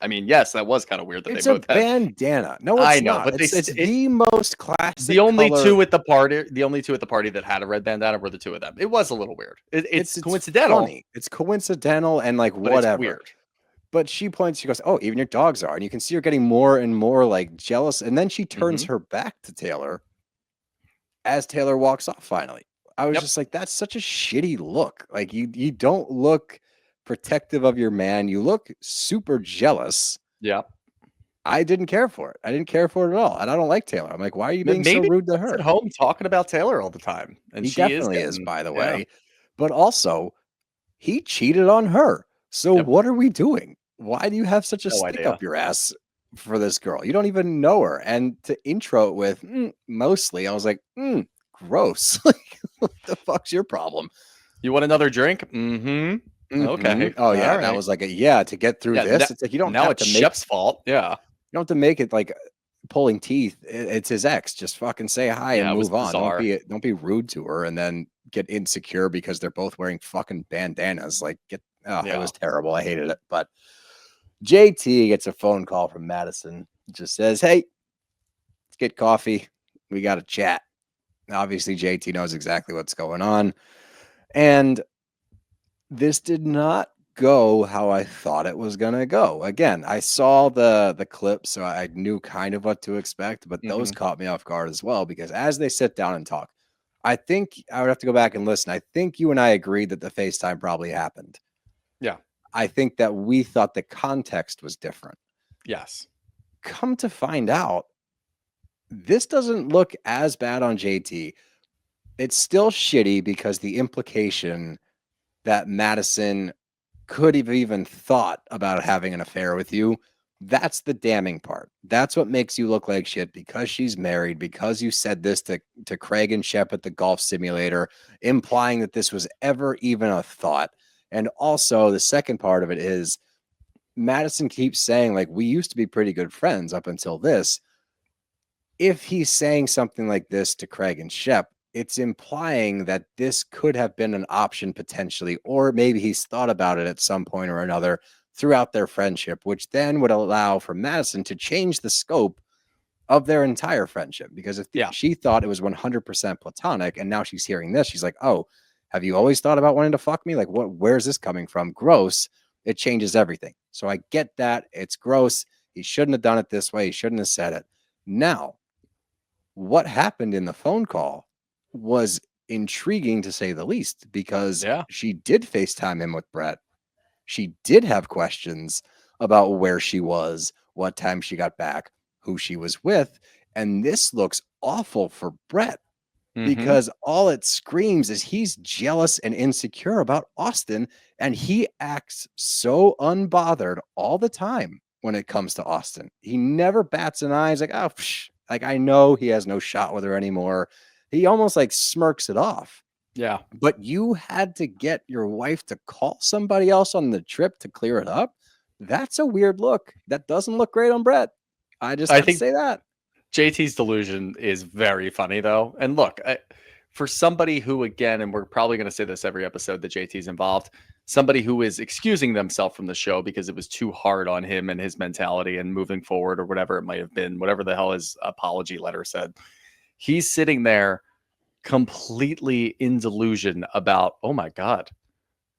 I mean, yes, that was kind of weird that It's they a both had. bandana. No, it's I know, not. but It's the most classic the only color. two at the party that had a red bandana were the two of them. It was a little weird. It's coincidental. Funny. It's coincidental and like but whatever. It's weird. But she goes, oh, even your dogs are. And you can see her getting more and more like jealous. And then she turns her back to Taylor as Taylor walks off finally. I was just like, that's such a shitty look. Like you don't look protective of your man. You look super jealous. Yeah. I didn't care for it. I didn't care for it at all. And I don't like Taylor. I'm like, why are you being so rude to her? At home talking about Taylor all the time. And He she definitely is, by the way. But also, he cheated on her. So what are we doing? Why do you have such a stick up your ass for this girl? You don't even know her. And to intro it with mostly, I was like, gross. What the fuck's your problem? You want another drink? Okay. Oh yeah, All that right. was like to get through this. It's like you don't now have it's to make Shep's fault. Yeah. you don't have to make it like pulling teeth. It's his ex. Just fucking say hi and move on. Don't be rude to her and then get insecure because they're both wearing fucking bandanas. Like it was terrible. I hated it. But JT gets a phone call from Madison. Just says, hey, let's get coffee. We got to chat. Obviously, JT knows exactly what's going on. And this did not go how I thought it was going to go. Again, I saw the clip, so I knew kind of what to expect, but those caught me off guard as well, because as they sit down and talk, I think I would have to go back and listen. I think you and I agreed that the FaceTime probably happened. Yeah. I think that we thought the context was different. Yes. Come to find out, this doesn't look as bad on JT. It's still shitty because the implication that Madison could have even thought about having an affair with you, that's the damning part. That's what makes you look like shit, because she's married, because you said this to Craig and Shep at the golf simulator, implying that this was ever even a thought. And also the second part of it is Madison keeps saying, like, we used to be pretty good friends up until this. If he's saying something like this to Craig and Shep, it's implying that this could have been an option potentially, or maybe he's thought about it at some point or another throughout their friendship, which then would allow for Madison to change the scope of their entire friendship. Because if she thought it was 100% platonic and now she's hearing this, she's like, oh, have you always thought about wanting to fuck me? Like, where's this coming from? Gross. It changes everything. So I get that. It's gross. He shouldn't have done it this way. He shouldn't have said it. Now, what happened in the phone call was intriguing to say the least, because she did FaceTime him with Brett. She did have questions about where she was, what time she got back, who she was with. And this looks awful for Brett, because all it screams is he's jealous and insecure about Austen. And he acts so unbothered all the time when it comes to Austen. He never bats an eye. He's like, oh, psh. Like, I know he has no shot with her anymore. He almost like smirks it off. Yeah. But you had to get your wife to call somebody else on the trip to clear it up. That's a weird look. That doesn't look great on Brett. I think say that. JT's delusion is very funny, though. And look, for somebody who, again, and we're probably going to say this every episode that JT's involved, somebody who is excusing themselves from the show because it was too hard on him and his mentality and moving forward, or whatever it might have been, whatever the hell his apology letter said. He's sitting there completely in delusion about, oh my God,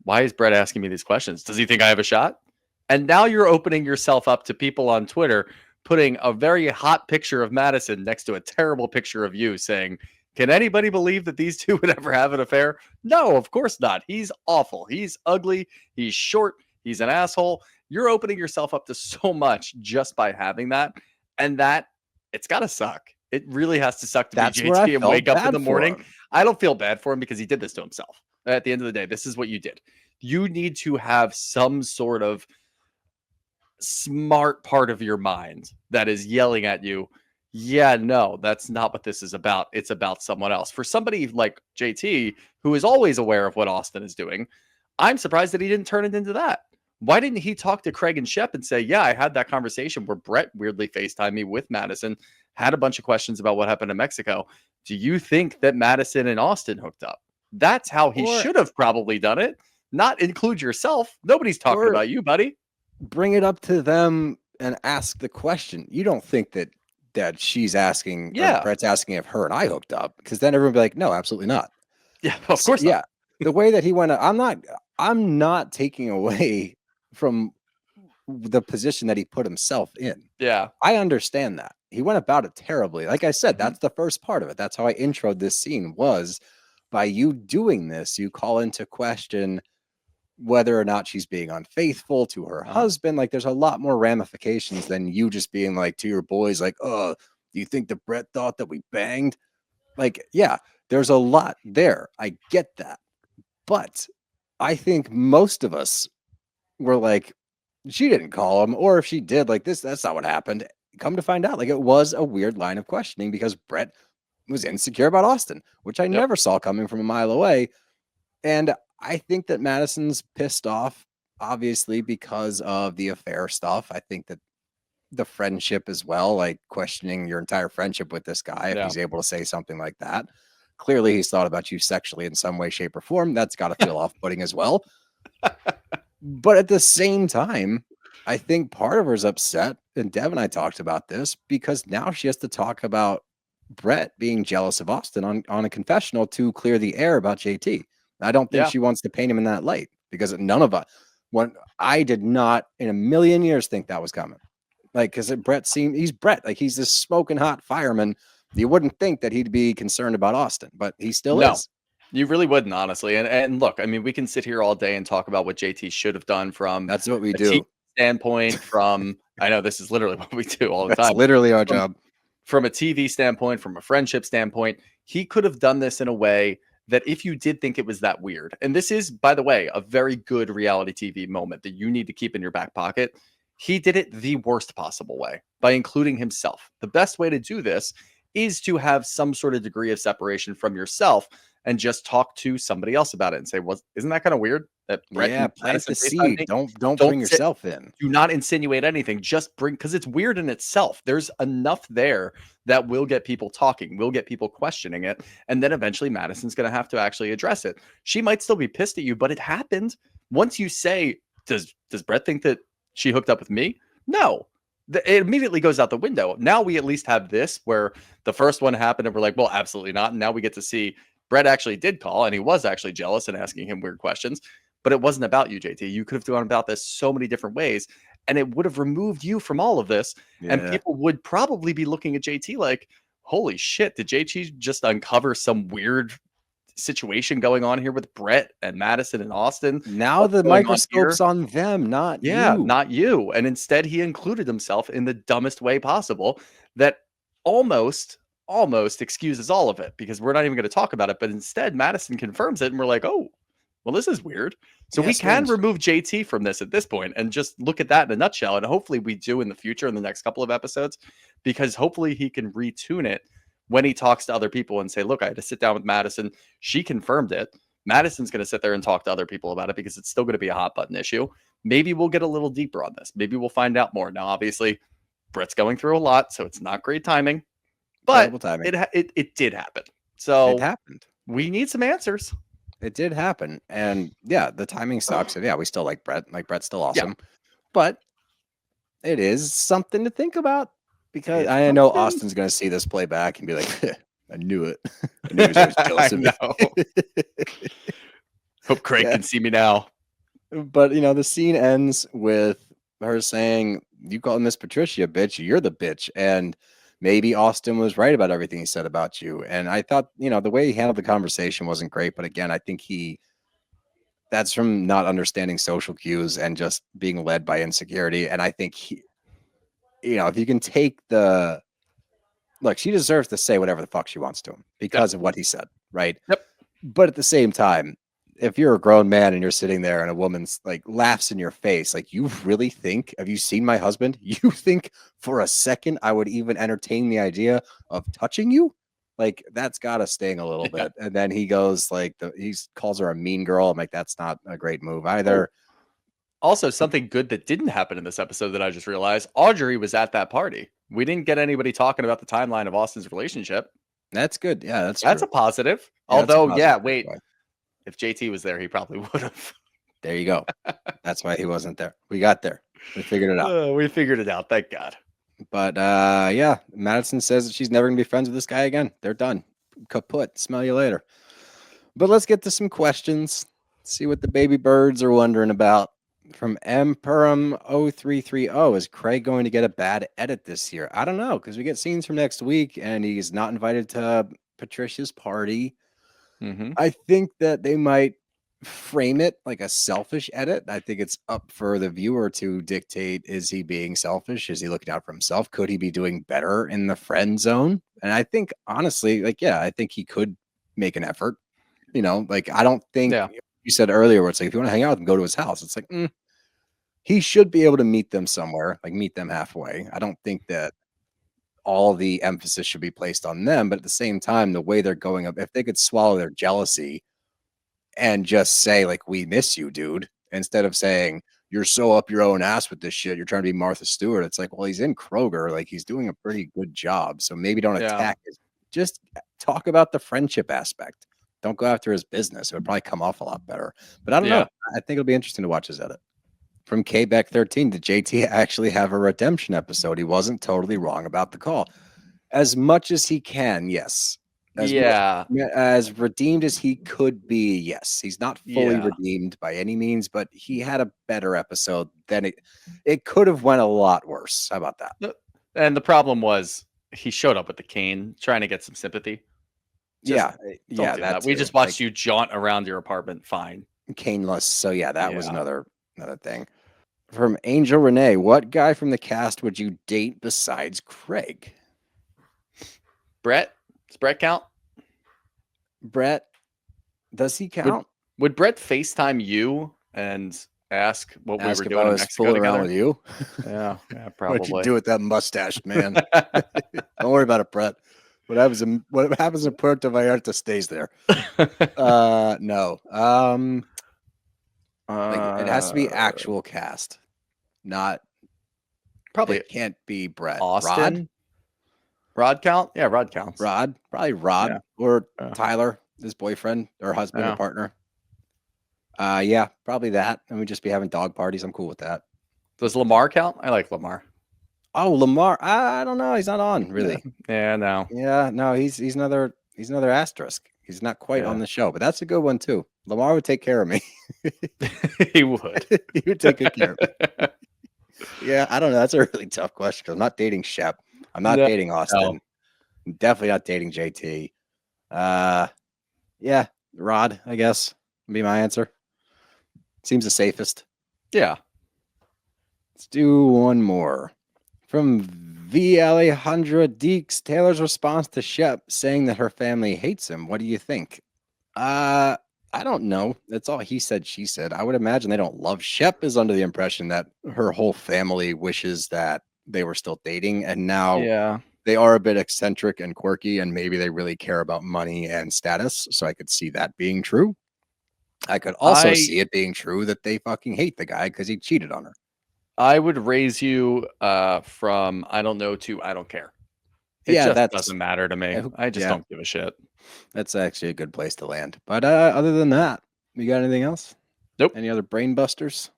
why is Brett asking me these questions? Does he think I have a shot? And now you're opening yourself up to people on Twitter putting a very hot picture of Madison next to a terrible picture of you, saying, Can anybody believe that these two would ever have an affair? No, of course not. He's awful. He's ugly. He's short. He's an asshole. You're opening yourself up to so much just by having that. And that, it's got to suck. It really has to suck to That's be where I JT and felt wake up in bad the for morning. him. I don't feel bad for him because he did this to himself. At the end of the day, this is what you did. You need to have some sort of smart part of your mind that is yelling at you, yeah, no, that's not what this is about. It's about someone else. For somebody like JT, who is always aware of what Austen is doing, I'm surprised that he didn't turn it into that. Why didn't he talk to Craig and Shep and say, yeah, I had that conversation where Brett weirdly FaceTimed me with Madison, had a bunch of questions about what happened in Mexico. Do you think that Madison and Austen hooked up? That's how he should have probably done it. Not include yourself. Nobody's talking about you, buddy. Bring it up to them and ask the question. You don't think that she's asking, or Brett's asking if her and I hooked up, because then everyone would be like, no, absolutely not. Yeah, of course not. Yeah. The way that he went, I'm not taking away from the position that he put himself in. Yeah. I understand that. He went about it terribly. Like I said, that's the first part of it. That's how I introed this scene, was by you doing this, you call into question whether or not she's being unfaithful to her husband. Like, there's a lot more ramifications than you just being like to your boys, like, oh, do you think that Brett thought that we banged? Like, yeah, there's a lot there. I get that. But I think most of us were like, she didn't call him, or if she did, like, that's not what happened. Come to find out, like, it was a weird line of questioning because Brett was insecure about Austen, which I never saw coming from a mile away. And I think that Madison's pissed off, obviously, because of the affair stuff. I think that the friendship as well, like questioning your entire friendship with this guy, if he's able to say something like that. Clearly, he's thought about you sexually in some way, shape, or form. That's got to feel off-putting as well. But at the same time, I think part of her's upset, and Dev and I talked about this, because now she has to talk about Brett being jealous of Austen on a confessional to clear the air about JT. I don't think she wants to paint him in that light, because none of us, I did not in a million years think that was coming. Like, because he's Brett, like he's this smoking hot fireman. You wouldn't think that he'd be concerned about Austen, but he still is. You really wouldn't, honestly. And look, I mean, we can sit here all day and talk about what JT should have done from that's what we do. Standpoint, from I know this is literally what we do all the time. That's literally our job. From a TV standpoint, from a friendship standpoint, he could have done this in a way that if you did think it was that weird, and this is, by the way, a very good reality TV moment that you need to keep in your back pocket. He did it the worst possible way by including himself. The best way to do this is to have some sort of degree of separation from yourself and just talk to somebody else about it and say, well, isn't that kind of weird that Brett plant the seed. Don't bring yourself in. Do not insinuate anything. Just bring, because it's weird in itself. There's enough there that will get people talking, will get people questioning it. And then eventually Madison's going to have to actually address it. She might still be pissed at you, but it happened. Once you say, does Brett think that she hooked up with me? No. It immediately goes out the window. Now we at least have this where the first one happened and we're like, well, absolutely not. And now we get to see Brett actually did call and he was actually jealous and asking him weird questions, but it wasn't about you, JT. You could have gone about this so many different ways and it would have removed you from all of this. Yeah. And people would probably be looking at JT like, holy shit, did JT just uncover some weird situation going on here with Brett and Madison and Austen? Now the microscope's on them, not you. Not you. And instead he included himself in the dumbest way possible that almost excuses all of it, because we're not even going to talk about it. But instead Madison confirms it and we're like, oh, well, this is weird. So we can remove JT from this at this point and just look at that in a nutshell. And hopefully we do in the future, in the next couple of episodes, because hopefully he can retune it when he talks to other people and say, look, I had to sit down with Madison. She confirmed it. Madison's going to sit there and talk to other people about it because it's still going to be a hot button issue. Maybe we'll get a little deeper on this. Maybe we'll find out more. Now, obviously, Brett's going through a lot, so it's not great timing. But it did happen. So it happened. We need some answers. It did happen. And yeah, the timing sucks. And yeah, we still like Brett. Like, Brett's still awesome. Yeah. But it is something to think about. Because I know Austen's going to see this play back and be like, I knew it. I knew he was jealous of me. Hope Craig can see me now. But, the scene ends with her saying, you call Miss Patricia a bitch, you're the bitch. And maybe Austen was right about everything he said about you. And I thought, the way he handled the conversation wasn't great. But again, I think that's from not understanding social cues and just being led by insecurity. And I think if you can take look, she deserves to say whatever the fuck she wants to him because of what he said, right? Yep. But at the same time, if you're a grown man and you're sitting there and a woman's like laughs in your face, like, you really think, have you seen my husband? You think for a second I would even entertain the idea of touching you? Like, that's got to sting a little bit. And then he goes like, he calls her a mean girl. I'm like, that's not a great move either. Also, something good that didn't happen in this episode that I just realized, Audrey was at that party. We didn't get anybody talking about the timeline of Austin's relationship. That's good. Yeah, that's a positive. Yeah, Although, wait, if JT was there, he probably would have. There you go. That's why he wasn't there. We got there. We figured it out. We figured it out. Thank God. But Madison says that she's never going to be friends with this guy again. They're done. Kaput. Smell you later. But let's get to some questions. See what the baby birds are wondering about. From Emperum0330, is Craig going to get a bad edit this year? I don't know, because we get scenes from next week and he's not invited to Patricia's party. I think that they might frame it like a selfish edit. I think it's up for the viewer to dictate, is he being selfish? Is he looking out for himself? Could he be doing better in the friend zone? And I think, honestly, I think he could make an effort. I don't think you said earlier where it's like, if you want to hang out with him, go to his house. It's like, he should be able to meet them somewhere, like meet them halfway. I don't think that all the emphasis should be placed on them, but at the same time, the way they're going up, if they could swallow their jealousy and just say, like, we miss you, dude, instead of saying, you're so up your own ass with this shit, you're trying to be Martha Stewart. It's like, well, he's in Kroger, like, he's doing a pretty good job. So maybe don't attack it. Just talk about the friendship aspect. Don't go after his business. It would probably come off a lot better. But I don't know. I think it'll be interesting to watch his edit. From KBeck13, did JT actually have a redemption episode? He wasn't totally wrong about the call. As much as he can, yes. As redeemed as he could be, yes. He's not fully redeemed by any means, but he had a better episode than it could have went a lot worse. How about that? And the problem was he showed up with the cane trying to get some sympathy. We just watched you jaunt around your apartment. Fine. Caneless. So that was another thing. From Angel Renee, what guy from the cast would you date besides Craig? Brett? Does Brett count? Brett, does he count? Would Brett FaceTime you and ask what we were doing in Mexico together? With you? Yeah, probably. What'd you do with that mustache, man? Don't worry about it, Brett. What happens in Puerto Vallarta stays there. No. It has to be actual cast, not probably. It can't be Brett. Austen. Rod count? Yeah, Rod counts. Probably Rod or Tyler, his boyfriend or husband or partner. Probably that. And we'd just be having dog parties. I'm cool with that. Does Lamar count? I like Lamar. Oh, Lamar. I don't know. He's not on, really. No. Yeah, no, he's another asterisk. He's not quite on the show, but that's a good one too. Lamar would take care of me. He would. He would take good care of me. Yeah, I don't know. That's a really tough question. I'm not dating Shep. I'm not dating Austen. No. I'm definitely not dating JT. Rod, I guess, would be my answer. Seems the safest. Yeah. Let's do one more. From V. Alejandra Deeks, Taylor's response to Shep saying that her family hates him. What do you think? I don't know. That's all he said, she said. I would imagine they don't love. Shep is under the impression that her whole family wishes that they were still dating, and now they are a bit eccentric and quirky, and maybe they really care about money and status. So I could see that being true. I could also see it being true that they fucking hate the guy because he cheated on her. I would raise you from I don't know to I don't care. That doesn't matter to me. I just don't give a shit. That's actually a good place to land. But other than that, you got anything else? Nope. Any other brain busters?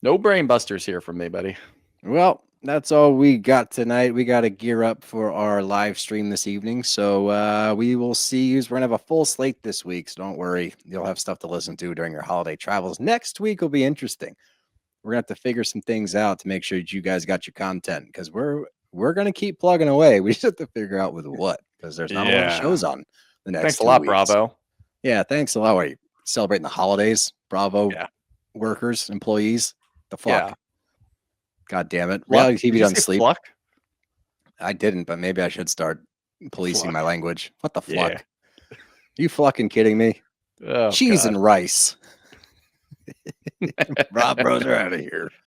No brain busters here from me, buddy. Well, that's all we got tonight. We got to gear up for our live stream this evening. So we will see you. We're going to have a full slate this week. So don't worry. You'll have stuff to listen to during your holiday travels. Next week will be interesting. We're going to have to figure some things out to make sure that you guys got your content, because we're we're gonna keep plugging away. We just have to figure out with what, because there's not a lot of Yeah. shows on the next. Thanks a 2 lot, weeks. Bravo. Yeah, thanks a lot. What are you celebrating the holidays? Bravo Yeah. workers, employees. The fuck. Yeah. God damn it. Fluck? Reality Did TV you doesn't say sleep. Fluck? I didn't, but maybe I should start policing my Fluck. language. What the Yeah. fuck? You fucking kidding me? Oh, Cheese God. and rice. Rob Rose are out of here.